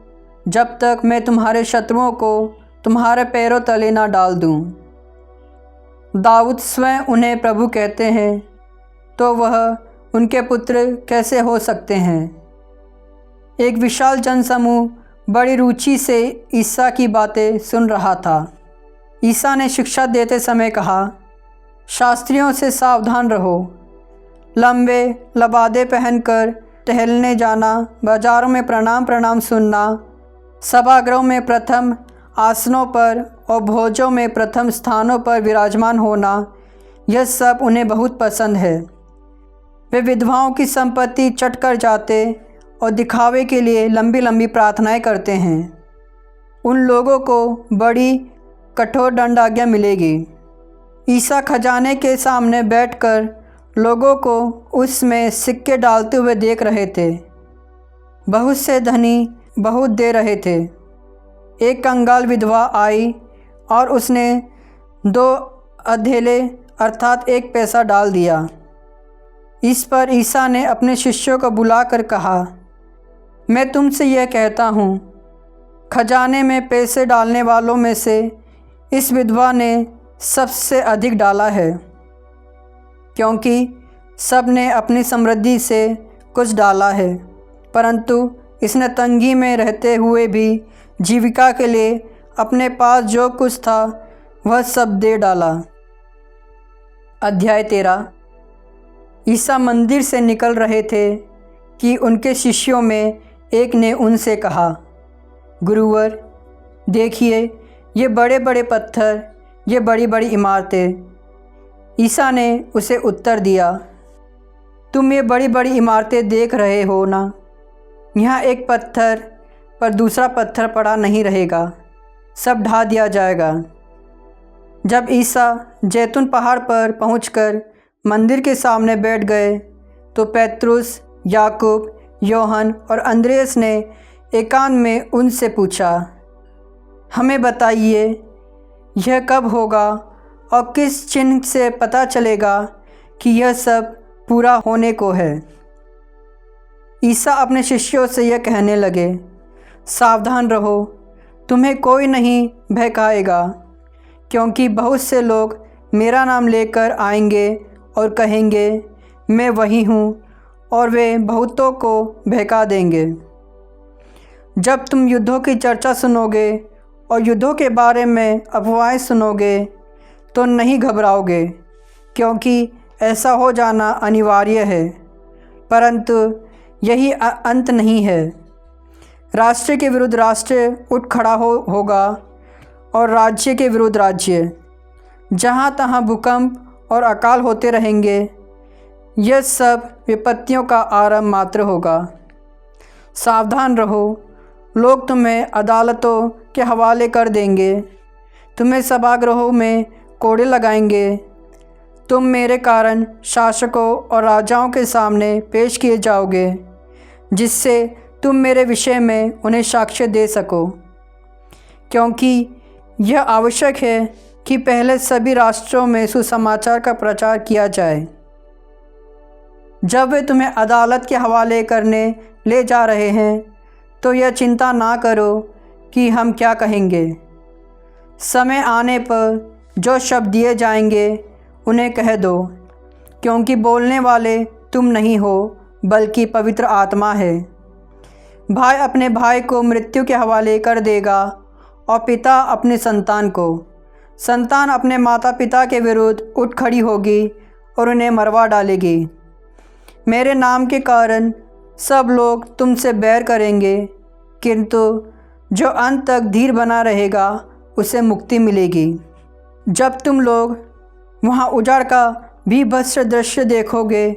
Speaker 1: जब तक मैं तुम्हारे शत्रुओं को तुम्हारे पैरों तले ना डाल दूं। दाऊद स्वयं उन्हें प्रभु कहते हैं, तो वह उनके पुत्र कैसे हो सकते हैं? एक विशाल जनसमूह बड़ी रुचि से ईसा की बातें सुन रहा था। ईसा ने शिक्षा देते समय कहा, शास्त्रियों से सावधान रहो। लंबे लबादे पहनकर टहलने जाना, बाज़ारों में प्रणाम सुनना, सभागृहों में प्रथम आसनों पर और भोजों में प्रथम स्थानों पर विराजमान होना, यह सब उन्हें बहुत पसंद है। वे विधवाओं की संपत्ति चट कर जाते और दिखावे के लिए लंबी लंबी प्रार्थनाएं करते हैं। उन लोगों को बड़ी कठोर दंडाज्ञा मिलेगी। ईसा खजाने के सामने बैठकर लोगों को उसमें सिक्के डालते हुए देख रहे थे। बहुत से धनी बहुत दे रहे थे। एक कंगाल विधवा आई और उसने 2 अधेले अर्थात 1 पैसा डाल दिया। इस पर ईसा ने अपने शिष्यों को बुलाकर कहा, मैं तुमसे यह कहता हूँ, खजाने में पैसे डालने वालों में से इस विधवा ने सबसे अधिक डाला है, क्योंकि सब ने अपनी समृद्धि से कुछ डाला है, परंतु इसने तंगी में रहते हुए भी जीविका के लिए अपने पास जो कुछ था वह सब दे डाला। अध्याय 13। ईसा मंदिर से निकल रहे थे कि उनके शिष्यों में एक ने उनसे कहा, गुरुवर, देखिए ये बड़े बड़े पत्थर, ये बड़ी बड़ी इमारतें। ईसा ने उसे उत्तर दिया, तुम ये बड़ी बड़ी इमारतें देख रहे हो ना? यहाँ एक पत्थर पर दूसरा पत्थर पड़ा नहीं रहेगा, सब ढा दिया जाएगा। जब ईसा जैतून पहाड़ पर पहुंचकर मंदिर के सामने बैठ गए तो पेत्रुस, याकूब, योहन और अंद्रेस ने एकांत में उनसे पूछा, हमें बताइए यह कब होगा और किस चिन्ह से पता चलेगा कि यह सब पूरा होने को है? ईसा अपने शिष्यों से यह कहने लगे, सावधान रहो, तुम्हें कोई नहीं बहकाएगा, क्योंकि बहुत से लोग मेरा नाम लेकर आएंगे और कहेंगे मैं वही हूँ, और वे बहुतों को बहका देंगे। जब तुम युद्धों की चर्चा सुनोगे और युद्धों के बारे में अफवाहें सुनोगे तो नहीं घबराओगे, क्योंकि ऐसा हो जाना अनिवार्य है, परंतु यही अंत नहीं है। राष्ट्र के विरुद्ध राष्ट्र उठ खड़ा होगा और राज्य के विरुद्ध राज्य। जहाँ तहाँ भूकंप और अकाल होते रहेंगे। यह सब विपत्तियों का आरंभ मात्र होगा। सावधान रहो, लोग तुम्हें अदालतों के हवाले कर देंगे, तुम्हें सभागृहों में कोड़े लगाएंगे। तुम मेरे कारण शासकों और राजाओं के सामने पेश किए जाओगे, जिससे तुम मेरे विषय में उन्हें साक्ष्य दे सको, क्योंकि यह आवश्यक है कि पहले सभी राष्ट्रों में सुसमाचार का प्रचार किया जाए। जब वे तुम्हें अदालत के हवाले करने ले जा रहे हैं तो यह चिंता ना करो कि हम क्या कहेंगे। समय आने पर जो शब्द दिए जाएंगे उन्हें कह दो, क्योंकि बोलने वाले तुम नहीं हो बल्कि पवित्र आत्मा है। भाई अपने भाई को मृत्यु के हवाले कर देगा और पिता अपने संतान को। संतान अपने माता पिता के विरुद्ध उठ खड़ी होगी और उन्हें मरवा डालेगी। मेरे नाम के कारण सब लोग तुमसे बैर करेंगे, किंतु जो अंत तक धीर बना रहेगा उसे मुक्ति मिलेगी। जब तुम लोग वहाँ उजाड़ का भीभत्स दृश्य देखोगे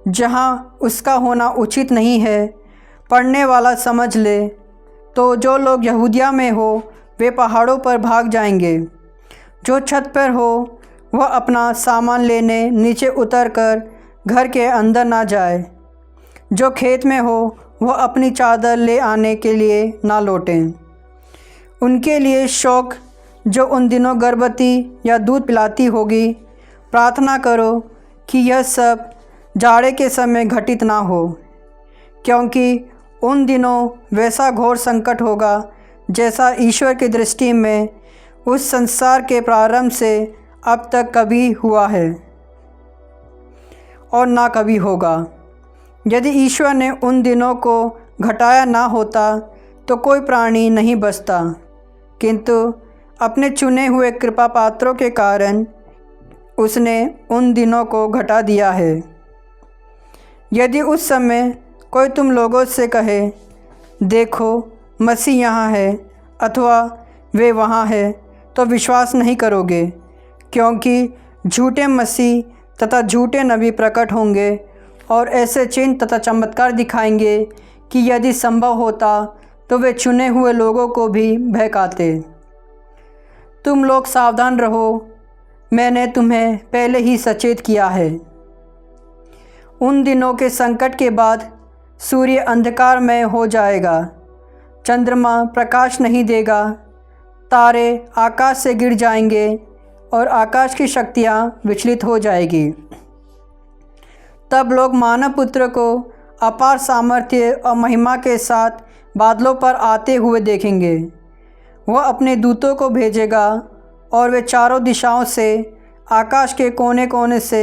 Speaker 1: जहाँ उसका होना उचित नहीं है, पढ़ने वाला समझ ले, तो जो लोग यहूदिया में हो वे पहाड़ों पर भाग जाएंगे। जो छत पर हो वह अपना सामान लेने नीचे उतरकर घर के अंदर ना जाए। जो खेत में हो वह अपनी चादर ले आने के लिए ना लौटें। उनके लिए शौक जो उन दिनों गर्भवती या दूध पिलाती होगी, प्रार्थना करो कि यह सब जाड़े के समय घटित ना हो, क्योंकि उन दिनों वैसा घोर संकट होगा जैसा ईश्वर की दृष्टि में उस संसार के प्रारंभ से अब तक कभी हुआ है और ना कभी होगा। यदि ईश्वर ने उन दिनों को घटाया ना होता तो कोई प्राणी नहीं बचता, किंतु अपने चुने हुए कृपा पात्रों के कारण उसने उन दिनों को घटा दिया है। यदि उस समय कोई तुम लोगों से कहे, देखो मसीह यहाँ है अथवा वे वहाँ है, तो विश्वास नहीं करोगे, क्योंकि झूठे मसीह तथा झूठे नबी प्रकट होंगे और ऐसे चिन्ह तथा चमत्कार दिखाएंगे कि यदि संभव होता तो वे चुने हुए लोगों को भी बहकाते। तुम लोग सावधान रहो, मैंने तुम्हें पहले ही सचेत किया है। उन दिनों के संकट के बाद सूर्य अंधकारमय हो जाएगा, चंद्रमा प्रकाश नहीं देगा, तारे आकाश से गिर जाएंगे और आकाश की शक्तियाँ विचलित हो जाएगी। तब लोग मानव पुत्र को अपार सामर्थ्य और महिमा के साथ बादलों पर आते हुए देखेंगे। वह अपने दूतों को भेजेगा और वे चारों दिशाओं से आकाश के कोने कोने से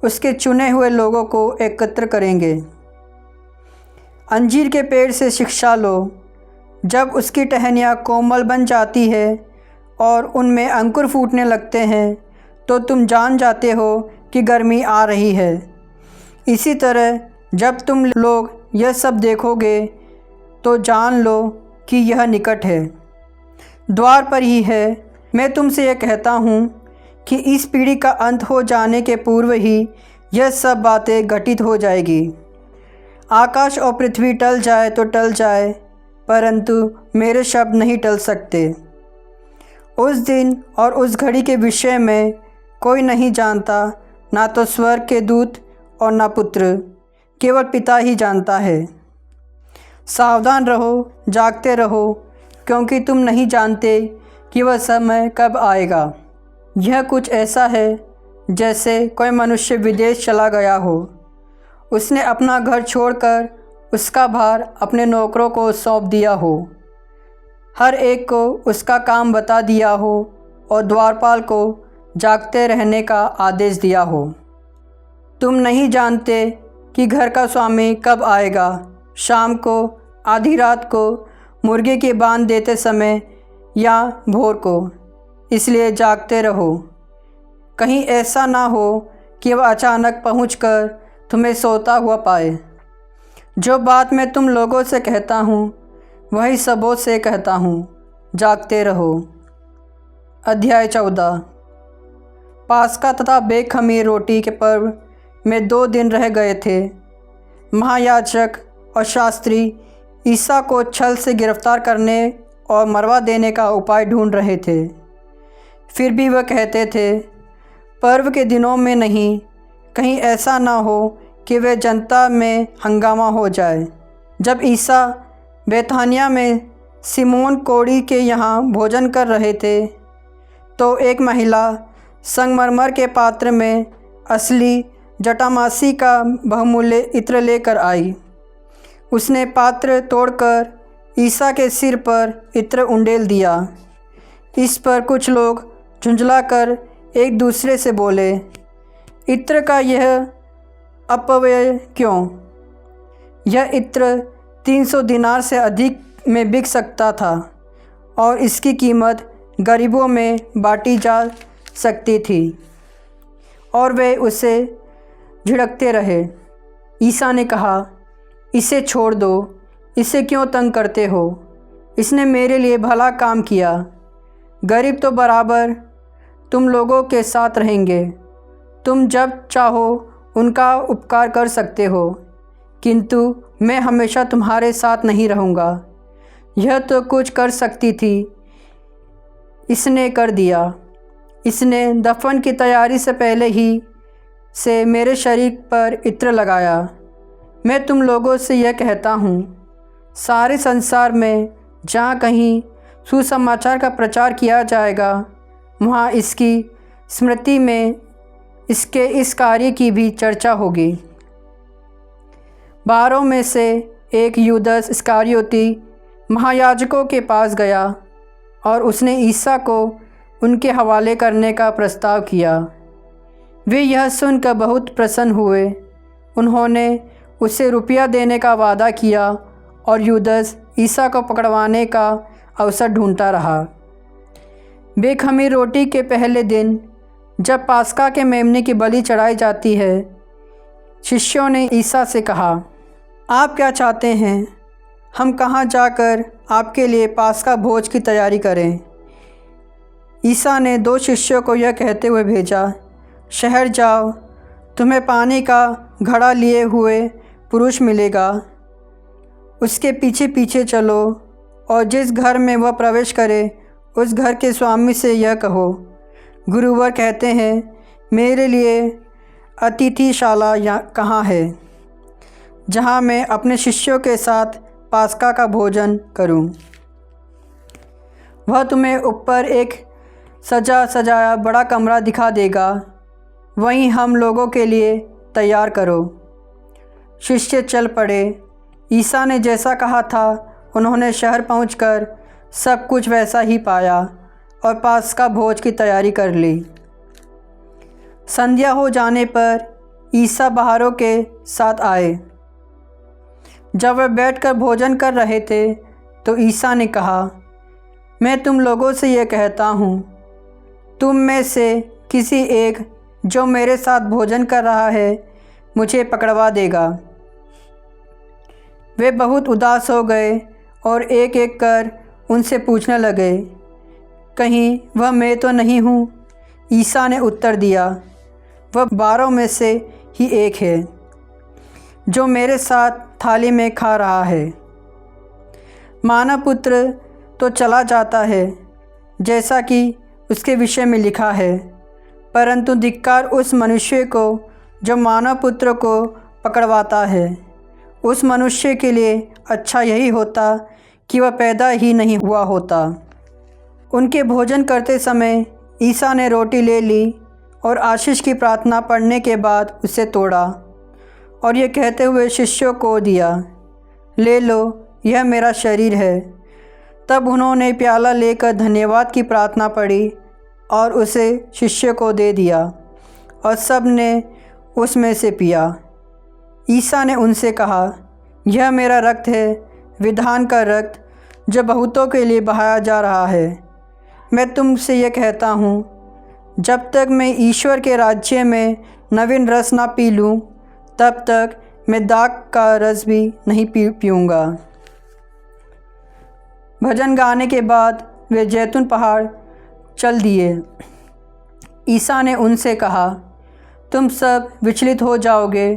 Speaker 1: उसके चुने हुए लोगों को एकत्र करेंगे। अंजीर के पेड़ से शिक्षा लो। जब उसकी टहनियाँ कोमल बन जाती है और उनमें अंकुर फूटने लगते हैं तो तुम जान जाते हो कि गर्मी आ रही है। इसी तरह जब तुम लोग यह सब देखोगे तो जान लो कि यह निकट है, द्वार पर ही है। मैं तुमसे यह कहता हूँ कि इस पीढ़ी का अंत हो जाने के पूर्व ही यह सब बातें घटित हो जाएगी। आकाश और पृथ्वी टल जाए तो टल जाए, परंतु मेरे शब्द नहीं टल सकते। उस दिन और उस घड़ी के विषय में कोई नहीं जानता, ना तो स्वर्ग के दूत और ना पुत्र, केवल पिता ही जानता है। सावधान रहो, जागते रहो, क्योंकि तुम नहीं जानते कि वह समय कब आएगा। यह कुछ ऐसा है जैसे कोई मनुष्य विदेश चला गया हो। उसने अपना घर छोड़कर उसका भार अपने नौकरों को सौंप दिया हो, हर एक को उसका काम बता दिया हो और द्वारपाल को जागते रहने का आदेश दिया हो। तुम नहीं जानते कि घर का स्वामी कब आएगा, शाम को, आधी रात को, मुर्गे के बांध देते समय या भोर को। इसलिए जागते रहो, कहीं ऐसा ना हो कि वह अचानक पहुंचकर तुम्हें सोता हुआ पाए। जो बात मैं तुम लोगों से कहता हूँ वही सबों से कहता हूँ, जागते रहो। अध्याय 14। पास्का तथा बेखमीर रोटी के पर्व में 2 दिन रह गए थे। महायाजक और शास्त्री ईसा को छल से गिरफ्तार करने और मरवा देने का उपाय ढूंढ रहे थे। फिर भी वह कहते थे, पर्व के दिनों में नहीं, कहीं ऐसा ना हो कि वे जनता में हंगामा हो जाए। जब ईसा बेथानिया में सिमोन कोढ़ी के यहाँ भोजन कर रहे थे, तो एक महिला संगमरमर के पात्र में असली जटामासी का बहुमूल्य इत्र लेकर आई। उसने पात्र तोड़कर ईसा के सिर पर इत्र उंडेल दिया। इस पर कुछ लोग झुंझलाकर एक दूसरे से बोले, इत्र का यह अपव्यय क्यों? यह इत्र 300 दिनार से अधिक में बिक सकता था और इसकी कीमत गरीबों में बांटी जा सकती थी। और वे उसे झिड़कते रहे। ईसा ने कहा, इसे छोड़ दो, इसे क्यों तंग करते हो? इसने मेरे लिए भला काम किया। गरीब तो बराबर तुम लोगों के साथ रहेंगे, तुम जब चाहो उनका उपकार कर सकते हो, किंतु मैं हमेशा तुम्हारे साथ नहीं रहूँगा। यह तो कुछ कर सकती थी, इसने कर दिया। इसने दफन की तैयारी से पहले ही से मेरे शरीर पर इत्र लगाया। मैं तुम लोगों से यह कहता हूँ, सारे संसार में जहाँ कहीं सुसमाचार का प्रचार किया जाएगा, वहाँ इसकी स्मृति में इसके इस कार्य की भी चर्चा होगी। 12 में से एक यूदस इस्करियोती महायाजकों के पास गया और उसने ईसा को उनके हवाले करने का प्रस्ताव किया। वे यह सुनकर बहुत प्रसन्न हुए। उन्होंने उसे रुपया देने का वादा किया और यूदस ईसा को पकड़वाने का अवसर ढूंढता रहा। बेखमीर रोटी के पहले दिन, जब पास्का के मेमने की बलि चढ़ाई जाती है, शिष्यों ने ईसा से कहा, आप क्या चाहते हैं? हम कहाँ जाकर आपके लिए पास्का भोज की तैयारी करें? ईसा ने 2 शिष्यों को यह कहते हुए भेजा, शहर जाओ, तुम्हें पानी का घड़ा लिए हुए पुरुष मिलेगा। उसके पीछे पीछे चलो और जिस घर में वह प्रवेश करे, उस घर के स्वामी से यह कहो, गुरुवर कहते हैं, मेरे लिए अतिथिशाला कहाँ है, जहाँ मैं अपने शिष्यों के साथ पास्का का भोजन करूं। वह तुम्हें ऊपर एक सजा सजाया बड़ा कमरा दिखा देगा, वहीं हम लोगों के लिए तैयार करो। शिष्य चल पड़े। ईसा ने जैसा कहा था, उन्होंने शहर पहुंचकर सब कुछ वैसा ही पाया और पास्का भोज की तैयारी कर ली। संध्या हो जाने पर ईसा बाहरों के साथ आए। जब वे बैठकर भोजन कर रहे थे, तो ईसा ने कहा, मैं तुम लोगों से यह कहता हूँ, तुम में से किसी एक जो मेरे साथ भोजन कर रहा है, मुझे पकड़वा देगा। वे बहुत उदास हो गए और एक एक कर उनसे पूछने लगे, कहीं वह मैं तो नहीं हूँ? ईसा ने उत्तर दिया, वह 12 में से ही एक है, जो मेरे साथ थाली में खा रहा है। मानव पुत्र तो चला जाता है जैसा कि उसके विषय में लिखा है, परंतु धिक्कार उस मनुष्य को जो मानव पुत्र को पकड़वाता है। उस मनुष्य के लिए अच्छा यही होता कि वह पैदा ही नहीं हुआ होता। उनके भोजन करते समय ईसा ने रोटी ले ली और आशीष की प्रार्थना पढ़ने के बाद उसे तोड़ा और ये कहते हुए शिष्यों को दिया, ले लो, यह मेरा शरीर है। तब उन्होंने प्याला लेकर धन्यवाद की प्रार्थना पढ़ी और उसे शिष्य को दे दिया और सब ने उसमें से पिया। ईसा ने उनसे कहा, यह मेरा रक्त है, विधान का रक्त, जो बहुतों के लिए बहाया जा रहा है। मैं तुमसे यह कहता हूँ, जब तक मैं ईश्वर के राज्य में नवीन रस ना पी लूँ, तब तक मैं दाख का रस भी नहीं पीऊँगा। भजन गाने के बाद वे जैतून पहाड़ चल दिए। ईसा ने उनसे कहा, तुम सब विचलित हो जाओगे,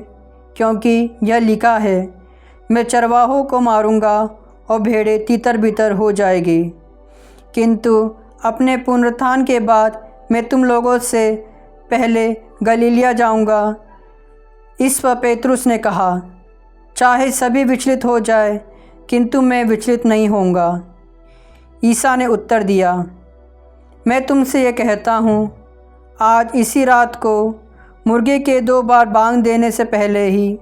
Speaker 1: क्योंकि यह लिखा है, मैं चरवाहों को मारूंगा और भेड़ें तितर बितर हो जाएगी। किंतु अपने पुनरुत्थान के बाद मैं तुम लोगों से पहले गलीलिया जाऊंगा। इस पर पेतरुस ने कहा, चाहे सभी विचलित हो जाए, किंतु मैं विचलित नहीं होऊंगा। ईसा ने उत्तर दिया, मैं तुमसे ये कहता हूँ, आज इसी रात को मुर्गे के 2 बार बांग देने से पहले ही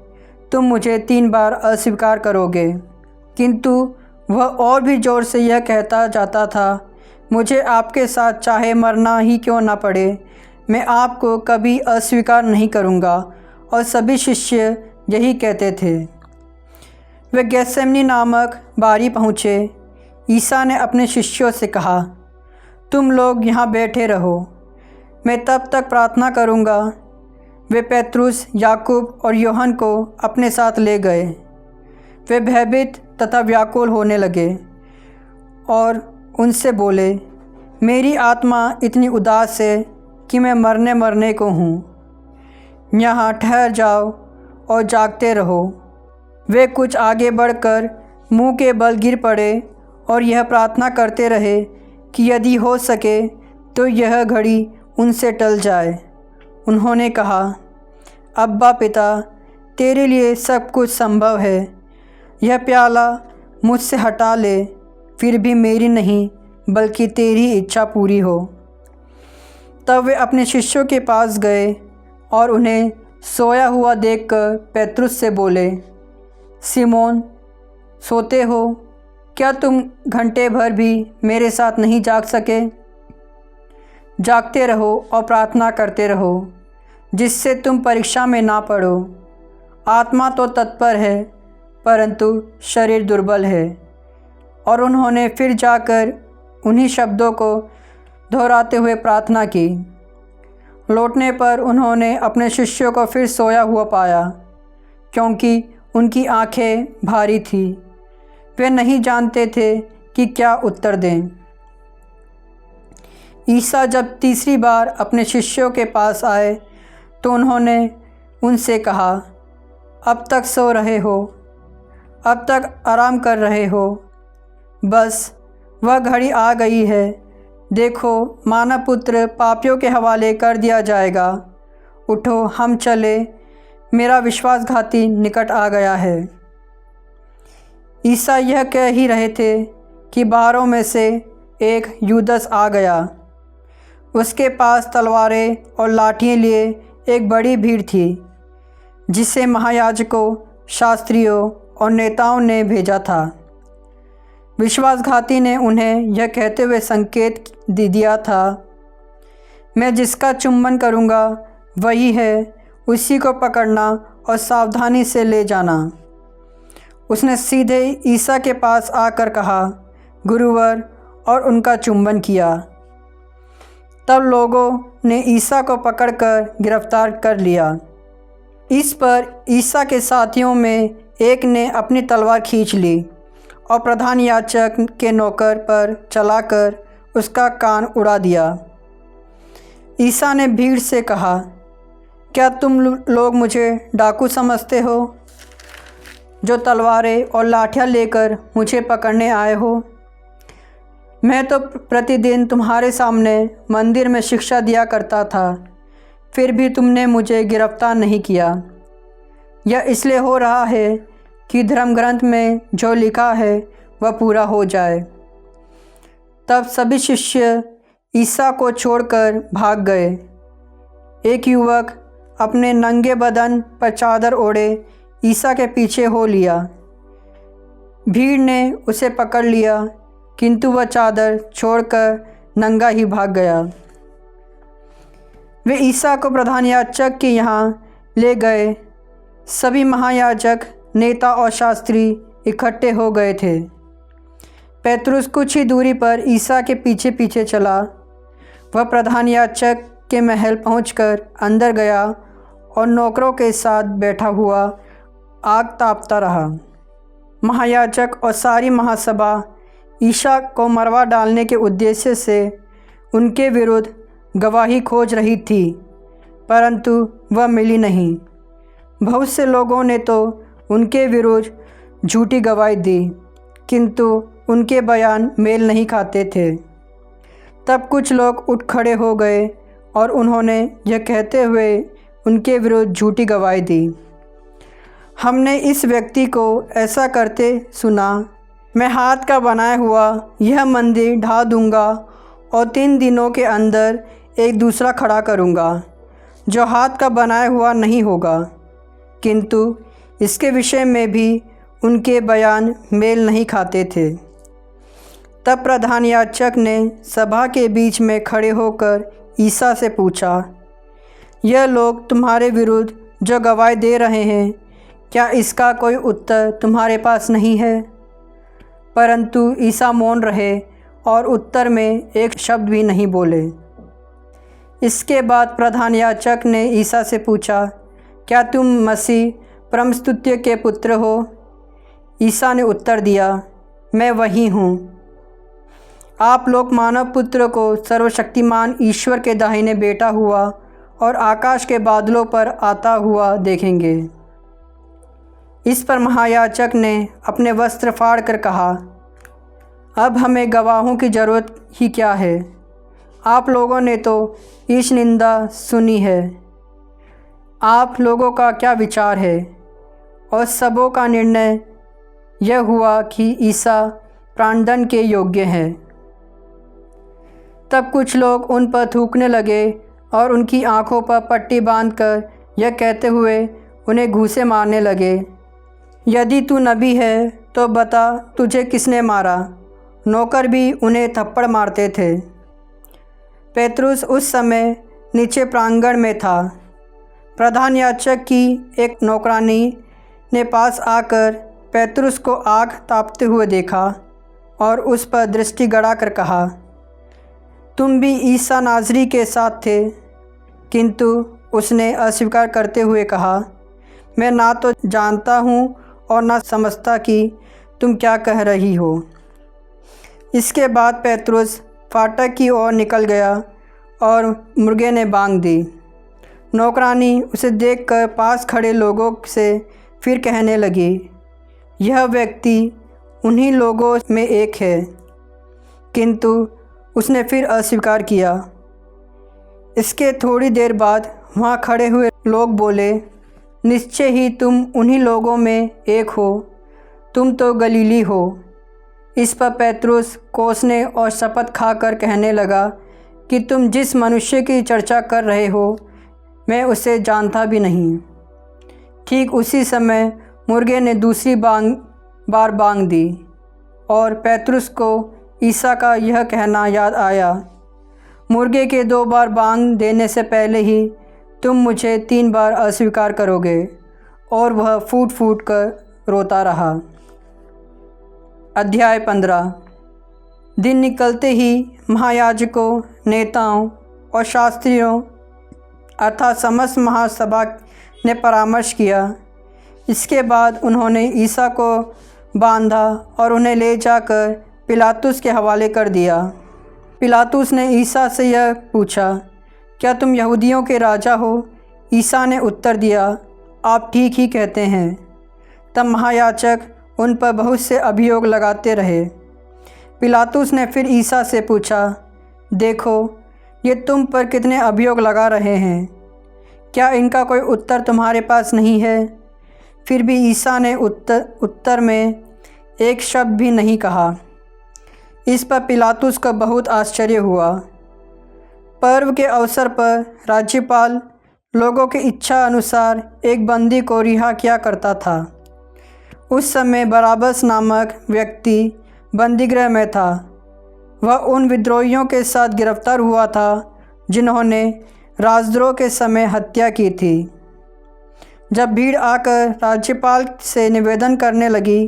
Speaker 1: तुम मुझे 3 बार अस्वीकार करोगे। किंतु वह और भी ज़ोर से यह कहता जाता था, मुझे आपके साथ चाहे मरना ही क्यों ना पड़े, मैं आपको कभी अस्वीकार नहीं करूँगा। और सभी शिष्य यही कहते थे। वे गेत्सेमनी नामक बारी पहुँचे। ईसा ने अपने शिष्यों से कहा, तुम लोग यहाँ बैठे रहो, मैं तब तक प्रार्थना करूँगा। वे पेतरुस, याकूब और यूहन्ना को अपने साथ ले गए। वे भयभीत तथा व्याकुल होने लगे और उनसे बोले, मेरी आत्मा इतनी उदास है कि मैं मरने को हूँ। यहाँ ठहर जाओ और जागते रहो। वे कुछ आगे बढ़कर मुंह के बल गिर पड़े और यह प्रार्थना करते रहे कि यदि हो सके तो यह घड़ी उनसे टल जाए। उन्होंने कहा, अब्बा पिता, तेरे लिए सब कुछ संभव है, यह प्याला मुझसे हटा ले, फिर भी मेरी नहीं बल्कि तेरी इच्छा पूरी हो। तब वे अपने शिष्यों के पास गए और उन्हें सोया हुआ देखकर पेतरुस से बोले, सिमोन, सोते हो? क्या तुम घंटे भर भी मेरे साथ नहीं जाग सके? जागते रहो और प्रार्थना करते रहो, जिससे तुम परीक्षा में ना पड़ो। आत्मा तो तत्पर है, परंतु शरीर दुर्बल है। और उन्होंने फिर जाकर उन्हीं शब्दों को दोहराते हुए प्रार्थना की। लौटने पर उन्होंने अपने शिष्यों को फिर सोया हुआ पाया, क्योंकि उनकी आंखें भारी थीं। वे नहीं जानते थे कि क्या उत्तर दें। ईसा जब तीसरी बार अपने शिष्यों के पास आए तो उन्होंने उनसे कहा, अब तक सो रहे हो, अब तक आराम कर रहे हो। बस वह घड़ी आ गई है। देखो, मानव पुत्र पापियों के हवाले कर दिया जाएगा। उठो, हम चले, मेरा विश्वासघाती निकट आ गया है। ईसा यह कह ही रहे थे कि 12 में से एक यूदस आ गया। उसके पास तलवारें और लाठियाँ लिए एक बड़ी भीड़ थी, जिसे महायाजकों, शास्त्रियों और नेताओं ने भेजा था। विश्वासघाती ने उन्हें यह कहते हुए संकेत दे दिया था, मैं जिसका चुम्बन करूँगा वही है, उसी को पकड़ना और सावधानी से ले जाना। उसने सीधे ईसा के पास आकर कहा, गुरुवर, और उनका चुम्बन किया। तब लोगों ने ईसा को पकड़कर गिरफ्तार कर लिया। इस पर ईसा के साथियों में एक ने अपनी तलवार खींच ली और प्रधान याजक के नौकर पर चलाकर उसका कान उड़ा दिया। ईसा ने भीड़ से कहा, क्या तुम लोग मुझे डाकू समझते हो, जो तलवारें और लाठियाँ लेकर मुझे पकड़ने आए हो? मैं तो प्रतिदिन तुम्हारे सामने मंदिर में शिक्षा दिया करता था, फिर भी तुमने मुझे गिरफ्तार नहीं किया। यह इसलिए हो रहा है कि धर्म ग्रंथ में जो लिखा है वह पूरा हो जाए। तब सभी शिष्य ईसा को छोड़कर भाग गए। एक युवक अपने नंगे बदन पर चादर ओढ़े ईसा के पीछे हो लिया। भीड़ ने उसे पकड़ लिया, किंतु वह चादर छोड़कर नंगा ही भाग गया। वे ईसा को प्रधान याजक के यहाँ ले गए। सभी महायाजक, नेता और शास्त्री इकट्ठे हो गए थे। पेतरुस कुछ ही दूरी पर ईसा के पीछे पीछे चला। वह प्रधान याजक के महल पहुंचकर अंदर गया और नौकरों के साथ बैठा हुआ आग तापता रहा। महायाजक और सारी महासभा ईसा को मरवा डालने के उद्देश्य से उनके विरुद्ध गवाही खोज रही थी, परंतु वह मिली नहीं। बहुत से लोगों ने तो उनके विरुद्ध झूठी गवाही दी, किंतु उनके बयान मेल नहीं खाते थे। तब कुछ लोग उठ खड़े हो गए और उन्होंने यह कहते हुए उनके विरुद्ध झूठी गवाही दी, हमने इस व्यक्ति को ऐसा करते सुना। मैं हाथ का बनाया हुआ यह मंदिर ढा दूंगा और 3 दिनों के अंदर एक दूसरा खड़ा करूंगा, जो हाथ का बनाया हुआ नहीं होगा। किंतु इसके विषय में भी उनके बयान मेल नहीं खाते थे। तब प्रधान याजक ने सभा के बीच में खड़े होकर ईसा से पूछा, यह लोग तुम्हारे विरुद्ध जो गवाही दे रहे हैं, क्या इसका कोई उत्तर तुम्हारे पास नहीं है? परंतु ईसा मौन रहे और उत्तर में एक शब्द भी नहीं बोले। इसके बाद प्रधान याजक ने ईसा से पूछा, क्या तुम मसीह परमस्तुत्य के पुत्र हो? ईसा ने उत्तर दिया, मैं वही हूँ। आप लोग मानव पुत्र को सर्वशक्तिमान ईश्वर के दाहिने बैठा हुआ और आकाश के बादलों पर आता हुआ देखेंगे। इस पर महायाजक ने अपने वस्त्र फाड़ कर कहा, अब हमें गवाहों की ज़रूरत ही क्या है? आप लोगों ने तो ईश निंदा सुनी है। आप लोगों का क्या विचार है? और सबों का निर्णय यह हुआ कि ईसा प्राणदंड के योग्य हैं। तब कुछ लोग उन पर थूकने लगे और उनकी आंखों पर पट्टी बांधकर यह कहते हुए उन्हें घूंसे मारने लगे, यदि तू नबी है तो बता तुझे किसने मारा? नौकर भी उन्हें थप्पड़ मारते थे। पेतरुस उस समय नीचे प्रांगण में था। प्रधान याजक की एक नौकरानी ने पास आकर पेतरुस को आग तापते हुए देखा और उस पर दृष्टि गड़ाकर कहा, तुम भी ईसा नाज़री के साथ थे? किंतु उसने अस्वीकार करते हुए कहा, मैं ना तो जानता हूँ और ना समझता कि तुम क्या कह रही हो। इसके बाद पेतरुस फाटक की ओर निकल गया और मुर्गे ने बांग दी। नौकरानी उसे देखकर पास खड़े लोगों से फिर कहने लगी, यह व्यक्ति उन्हीं लोगों में एक है। किंतु उसने फिर अस्वीकार किया। इसके थोड़ी देर बाद वहाँ खड़े हुए लोग बोले, निश्चय ही तुम उन्हीं लोगों में एक हो, तुम तो गलीली हो। इस पर पेतरुस कोसने और शपथ खाकर कहने लगा कि तुम जिस मनुष्य की चर्चा कर रहे हो मैं उसे जानता भी नहीं। ठीक उसी समय मुर्गे ने दूसरी बार बांग दी और पेतरुस को ईसा का यह कहना याद आया, मुर्गे के 2 बार बांग देने से पहले ही तुम मुझे 3 बार अस्वीकार करोगे। और वह फूट फूट कर रोता रहा। अध्याय 15। दिन निकलते ही महायाजकों, नेताओं और शास्त्रियों अर्थात समस्त महासभा ने परामर्श किया। इसके बाद उन्होंने ईसा को बांधा और उन्हें ले जाकर पिलातुस के हवाले कर दिया। पिलातुस ने ईसा से यह पूछा, क्या तुम यहूदियों के राजा हो? ईसा ने उत्तर दिया, आप ठीक ही कहते हैं। तब महायाजक उन पर बहुत से अभियोग लगाते रहे। पिलातुस ने फिर ईसा से पूछा, देखो, ये तुम पर कितने अभियोग लगा रहे हैं, क्या इनका कोई उत्तर तुम्हारे पास नहीं है? फिर भी ईसा ने उत्तर में एक शब्द भी नहीं कहा। इस पर पिलातुस को बहुत आश्चर्य हुआ। पर्व के अवसर पर राज्यपाल लोगों की इच्छा अनुसार एक बंदी को रिहा किया करता था। उस समय बराबस नामक व्यक्ति बंदीगृह में था। वह उन विद्रोहियों के साथ गिरफ्तार हुआ था जिन्होंने राजद्रोह के समय हत्या की थी। जब भीड़ आकर राज्यपाल से निवेदन करने लगी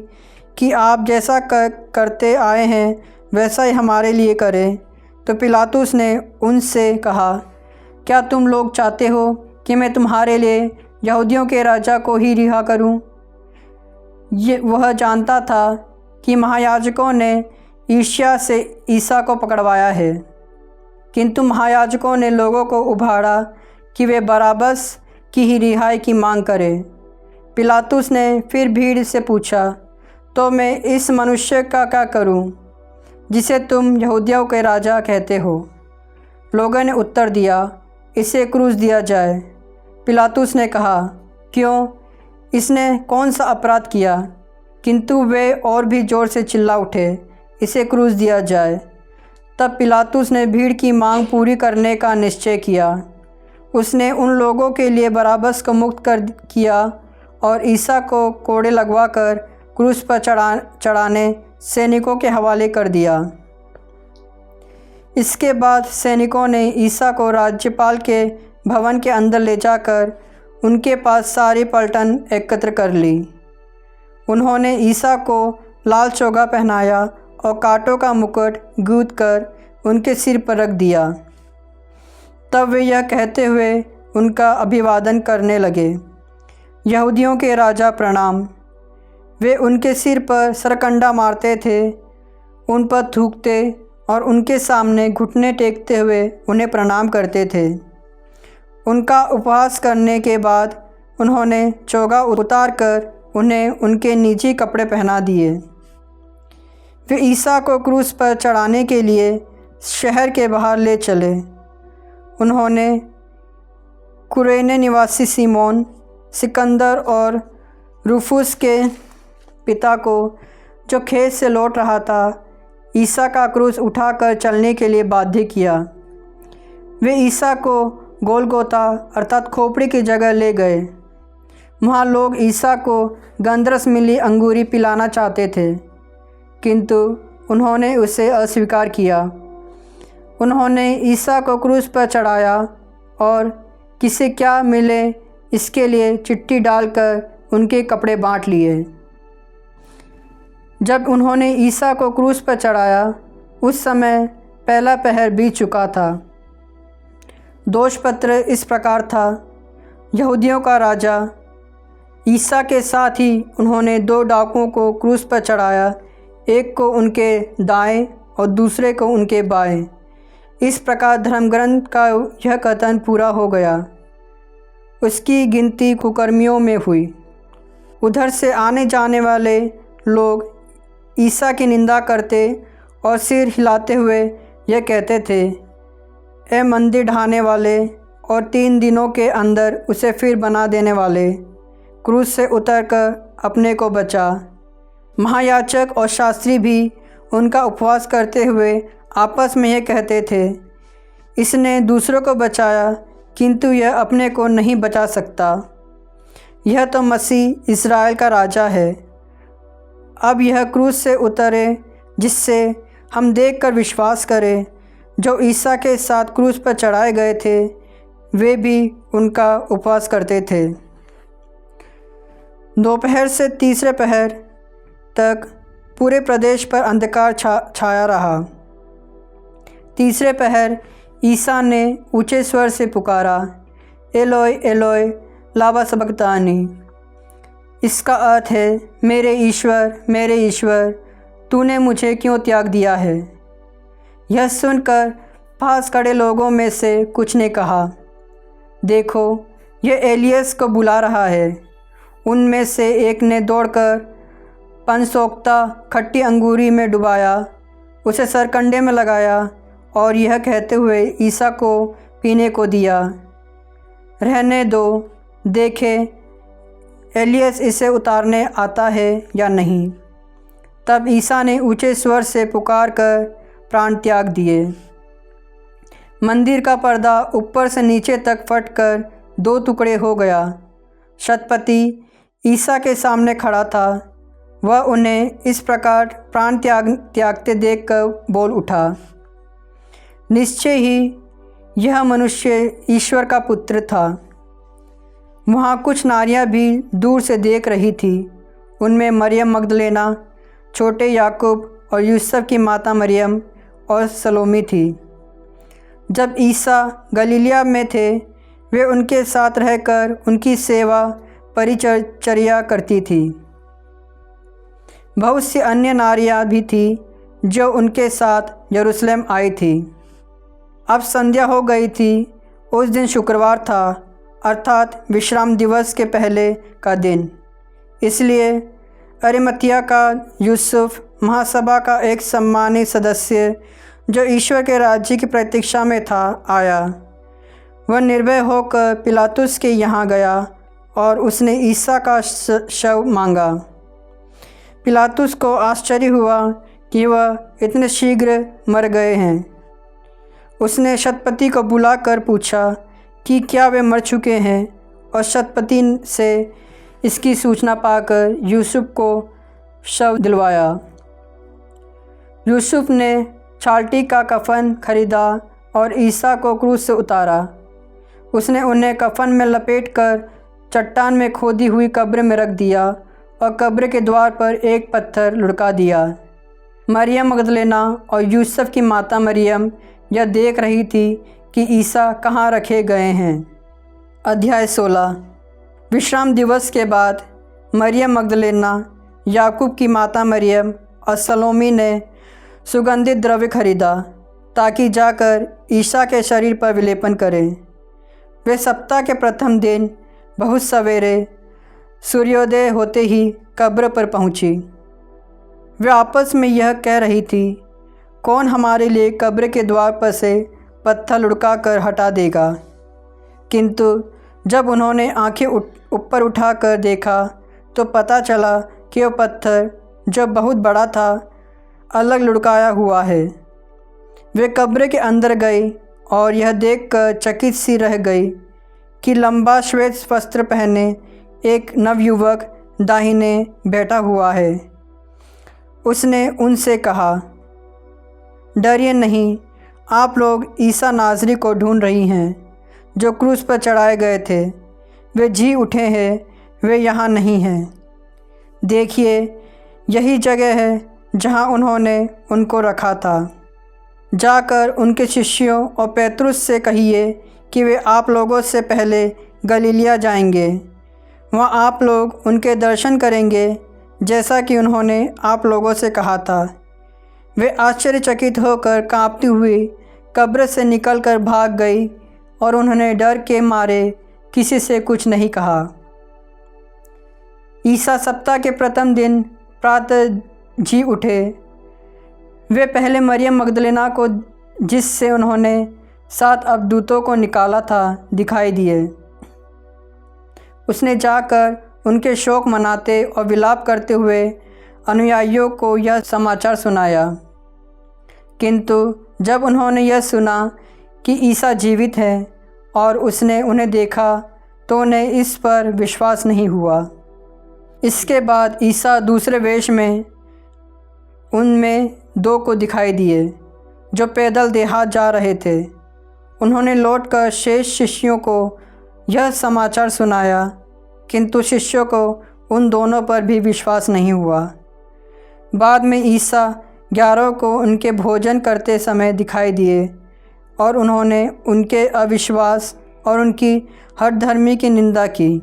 Speaker 1: कि आप जैसा करते आए हैं वैसा ही हमारे लिए करें, तो पिलातुस ने उनसे कहा, क्या तुम लोग चाहते हो कि मैं तुम्हारे लिए यहूदियों के राजा को ही रिहा करूं? वह जानता था कि महायाजकों ने ईर्ष्या से ईसा को पकड़वाया है, किंतु महायाजकों ने लोगों को उभारा कि वे बराबस की ही रिहाई की मांग करें। पिलातुस ने फिर भीड़ से पूछा, तो मैं इस मनुष्य का क्या करूं, जिसे तुम यहूदियों के राजा कहते हो? लोगों ने उत्तर दिया, इसे क्रूस दिया जाए। पिलातुस ने कहा, क्यों, इसने कौन सा अपराध किया? किंतु वे और भी ज़ोर से चिल्ला उठे, इसे क्रूस दिया जाए। तब पिलातुस ने भीड़ की मांग पूरी करने का निश्चय किया। उसने उन लोगों के लिए बराबस को मुक्त कर किया और ईसा को कोड़े लगवाकर क्रूस पर चढ़ाने सैनिकों के हवाले कर दिया। इसके बाद सैनिकों ने ईसा को राज्यपाल के भवन के अंदर ले जाकर उनके पास सारी पलटन एकत्र कर ली। उन्होंने ईसा को लाल चोगा पहनाया और कांटों का मुकुट गूंथ कर उनके सिर पर रख दिया। तब वे यह कहते हुए उनका अभिवादन करने लगे, यहूदियों के राजा प्रणाम। वे उनके सिर पर सरकंडा मारते थे, उन पर थूकते और उनके सामने घुटने टेकते हुए उन्हें प्रणाम करते थे। उनका उपहास करने के बाद उन्होंने चोगा उतार कर उन्हें उनके निजी कपड़े पहना दिए। वे ईसा को क्रूस पर चढ़ाने के लिए शहर के बाहर ले चले। उन्होंने कुरेने निवासी सीमोन, सिकंदर और रूफुस के पिता को, जो खेत से लौट रहा था, ईसा का क्रूस उठाकर चलने के लिए बाध्य किया। वे ईसा को गोलगोता अर्थात खोपड़ी की जगह ले गए। वहाँ लोग ईसा को गंधरस मिली अंगूरी पिलाना चाहते थे, किंतु उन्होंने उसे अस्वीकार किया। उन्होंने ईसा को क्रूस पर चढ़ाया और किसे क्या मिले इसके लिए चिट्ठी डालकर उनके कपड़े बांट लिए। जब उन्होंने ईसा को क्रूस पर चढ़ाया, उस समय पहला पहर बीत चुका था। दोषपत्र इस प्रकार था, यहूदियों का राजा। ईसा के साथ ही उन्होंने 2 डाकुओं को क्रूस पर चढ़ाया, एक को उनके दाएं और दूसरे को उनके बाएं। इस प्रकार धर्मग्रंथ का यह कथन पूरा हो गया। उसकी गिनती कुकर्मियों में हुई। उधर से आने जाने वाले लोग ईसा की निंदा करते और सिर हिलाते हुए यह कहते थे, ए मंदिर ढाने वाले और 3 दिनों के अंदर उसे फिर बना देने वाले, क्रूस से उतरकर अपने को बचा। महायाजक और शास्त्री भी उनका उपवास करते हुए आपस में यह कहते थे, इसने दूसरों को बचाया किंतु यह अपने को नहीं बचा सकता। यह तो मसीह इस्राएल का राजा है। अब यह क्रूस से उतरे जिससे हम देखकर विश्वास करें। जो ईसा के साथ क्रूस पर चढ़ाए गए थे वे भी उनका उपवास करते थे। दोपहर से तीसरे पहर तक पूरे प्रदेश पर अंधकार छाया रहा। तीसरे पहर ईसा ने ऊंचे स्वर से पुकारा, एलोय एलोय लामा सबक्तानी। इसका अर्थ है, मेरे ईश्वर, तूने मुझे क्यों त्याग दिया है। यह सुनकर पास खड़े लोगों में से कुछ ने कहा, देखो, यह एलियस को बुला रहा है। उनमें से एक ने दौड़कर पनसोख्ता खट्टी अंगूरी में डुबाया, उसे सरकंडे में लगाया और यह कहते हुए ईसा को पीने को दिया, रहने दो, देखे एलियस इसे उतारने आता है या नहीं। तब ईसा ने ऊंचे स्वर से पुकार कर प्राण त्याग दिए। मंदिर का पर्दा ऊपर से नीचे तक फटकर 2 टुकड़े हो गया। शतपति ईसा के सामने खड़ा था। वह उन्हें इस प्रकार प्राण त्यागते देखकर बोल उठा, निश्चय ही यह मनुष्य ईश्वर का पुत्र था। वहाँ कुछ नारियां भी दूर से देख रही थी। उनमें मरियम मगदलेना, छोटे याकूब और यूसुफ की माता मरियम और सलोमी थी। जब ईसा गलीलिया में थे, वे उनके साथ रहकर उनकी सेवा परिचर्या करती थी। बहुत सी अन्य नारियां भी थी जो उनके साथ यरूशलेम आई थी। अब संध्या हो गई थी। उस दिन शुक्रवार था, अर्थात विश्राम दिवस के पहले का दिन। इसलिए अरिमतिया का यूसुफ, महासभा का एक सम्मानित सदस्य जो ईश्वर के राज्य की प्रतीक्षा में था, आया। वह निर्भय होकर पिलातुस के यहाँ गया और उसने ईसा का शव मांगा। पिलातुस को आश्चर्य हुआ कि वह इतने शीघ्र मर गए हैं। उसने शतपति को बुलाकर पूछा कि क्या वे मर चुके हैं, और शतपति से इसकी सूचना पाकर यूसुफ को शव दिलवाया। यूसुफ ने छालटी का कफन खरीदा और ईसा को क्रूस से उतारा। उसने उन्हें कफन में लपेटकर चट्टान में खोदी हुई कब्र में रख दिया और कब्र के द्वार पर एक पत्थर लुढ़का दिया। मरियम मगदलेना और यूसुफ की माता मरियम यह देख रही थी कि ईसा कहाँ रखे गए हैं। अध्याय 16। विश्राम दिवस के बाद मरियम मगदलेना, याकूब की माता मरियम और सलोमी ने सुगंधित द्रव्य खरीदा ताकि जाकर ईसा के शरीर पर विलेपन करें। वे सप्ताह के प्रथम दिन बहुत सवेरे सूर्योदय होते ही कब्र पर पहुंची। वे आपस में यह कह रही थी, कौन हमारे लिए कब्र के द्वार पर से पत्थर लुढ़का कर हटा देगा। किंतु जब उन्होंने आंखें ऊपर उठाकर देखा तो पता चला कि वह पत्थर, जो बहुत बड़ा था, अलग लुढ़काया हुआ है। वे कब्र के अंदर गई और यह देखकर चकित सी रह गई कि लंबा श्वेत वस्त्र पहने एक नवयुवक दाहिने बैठा हुआ है। उसने उनसे कहा, डरिए नहीं, आप लोग ईसा नाज़री को ढूंढ रही हैं, जो क्रूस पर चढ़ाए गए थे। वे जी उठे हैं, वे यहाँ नहीं हैं। देखिए, यही जगह है जहाँ उन्होंने उनको रखा था। जाकर उनके शिष्यों और पेतरुस से कहिए कि वे आप लोगों से पहले गलीलिया जाएंगे। वहाँ आप लोग उनके दर्शन करेंगे, जैसा कि उन्होंने आप लोगों से कहा था। वे आश्चर्यचकित होकर कांपती हुई कब्र से निकलकर भाग गई और उन्होंने डर के मारे किसी से कुछ नहीं कहा। ईसा सप्ताह के प्रथम दिन प्रातः जी उठे। वे पहले मरियम मगदलेना को, जिससे उन्होंने 7 अबदूतों को निकाला था, दिखाई दिए। उसने जाकर उनके शोक मनाते और विलाप करते हुए अनुयायियों को यह समाचार सुनाया। किंतु जब उन्होंने यह सुना कि ईसा जीवित है और उसने उन्हें देखा, तो उन्हें इस पर विश्वास नहीं हुआ। इसके बाद ईसा दूसरे वेश में उनमें 2 को दिखाई दिए, जो पैदल देहात जा रहे थे। उन्होंने लौटकर शेष शिष्यों को यह समाचार सुनाया, किंतु शिष्यों को उन दोनों पर भी विश्वास नहीं हुआ। बाद में ईसा 11 को उनके भोजन करते समय दिखाई दिए और उन्होंने उनके अविश्वास और उनकी हठधर्मी की निंदा की,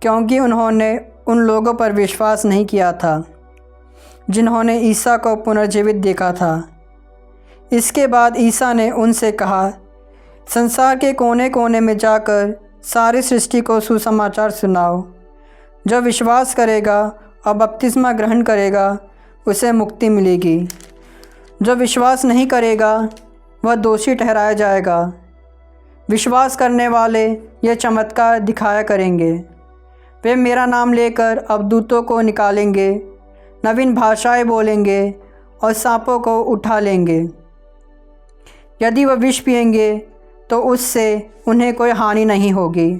Speaker 1: क्योंकि उन्होंने उन लोगों पर विश्वास नहीं किया था जिन्होंने ईसा को पुनर्जीवित देखा था। इसके बाद ईसा ने उनसे कहा, संसार के कोने कोने में जाकर सारी सृष्टि को सुसमाचार सुनाओ। जो विश्वास करेगा और बपतिस्मा ग्रहण करेगा उसे मुक्ति मिलेगी। जो विश्वास नहीं करेगा वह दोषी ठहराया जाएगा। विश्वास करने वाले यह चमत्कार दिखाया करेंगे। वे मेरा नाम लेकर अवदूतों को निकालेंगे, नवीन भाषाएं बोलेंगे और सांपों को उठा लेंगे। यदि वह विष पिएंगे तो उससे उन्हें कोई हानि नहीं होगी।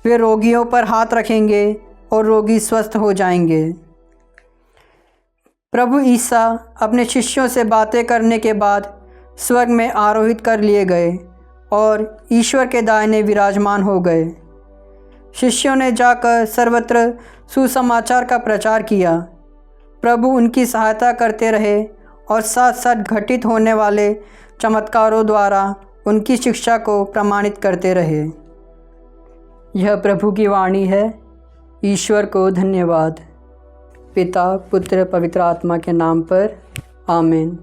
Speaker 1: वे रोगियों पर हाथ रखेंगे और रोगी स्वस्थ हो जाएंगे। प्रभु ईसा अपने शिष्यों से बातें करने के बाद स्वर्ग में आरोहित कर लिए गए और ईश्वर के दाहिने विराजमान हो गए। शिष्यों ने जाकर सर्वत्र सुसमाचार का प्रचार किया। प्रभु उनकी सहायता करते रहे और साथ साथ घटित होने वाले चमत्कारों द्वारा उनकी शिक्षा को प्रमाणित करते रहे। यह प्रभु की वाणी है। ईश्वर को धन्यवाद। पिता, पुत्र, पवित्र आत्मा के नाम पर आमीन।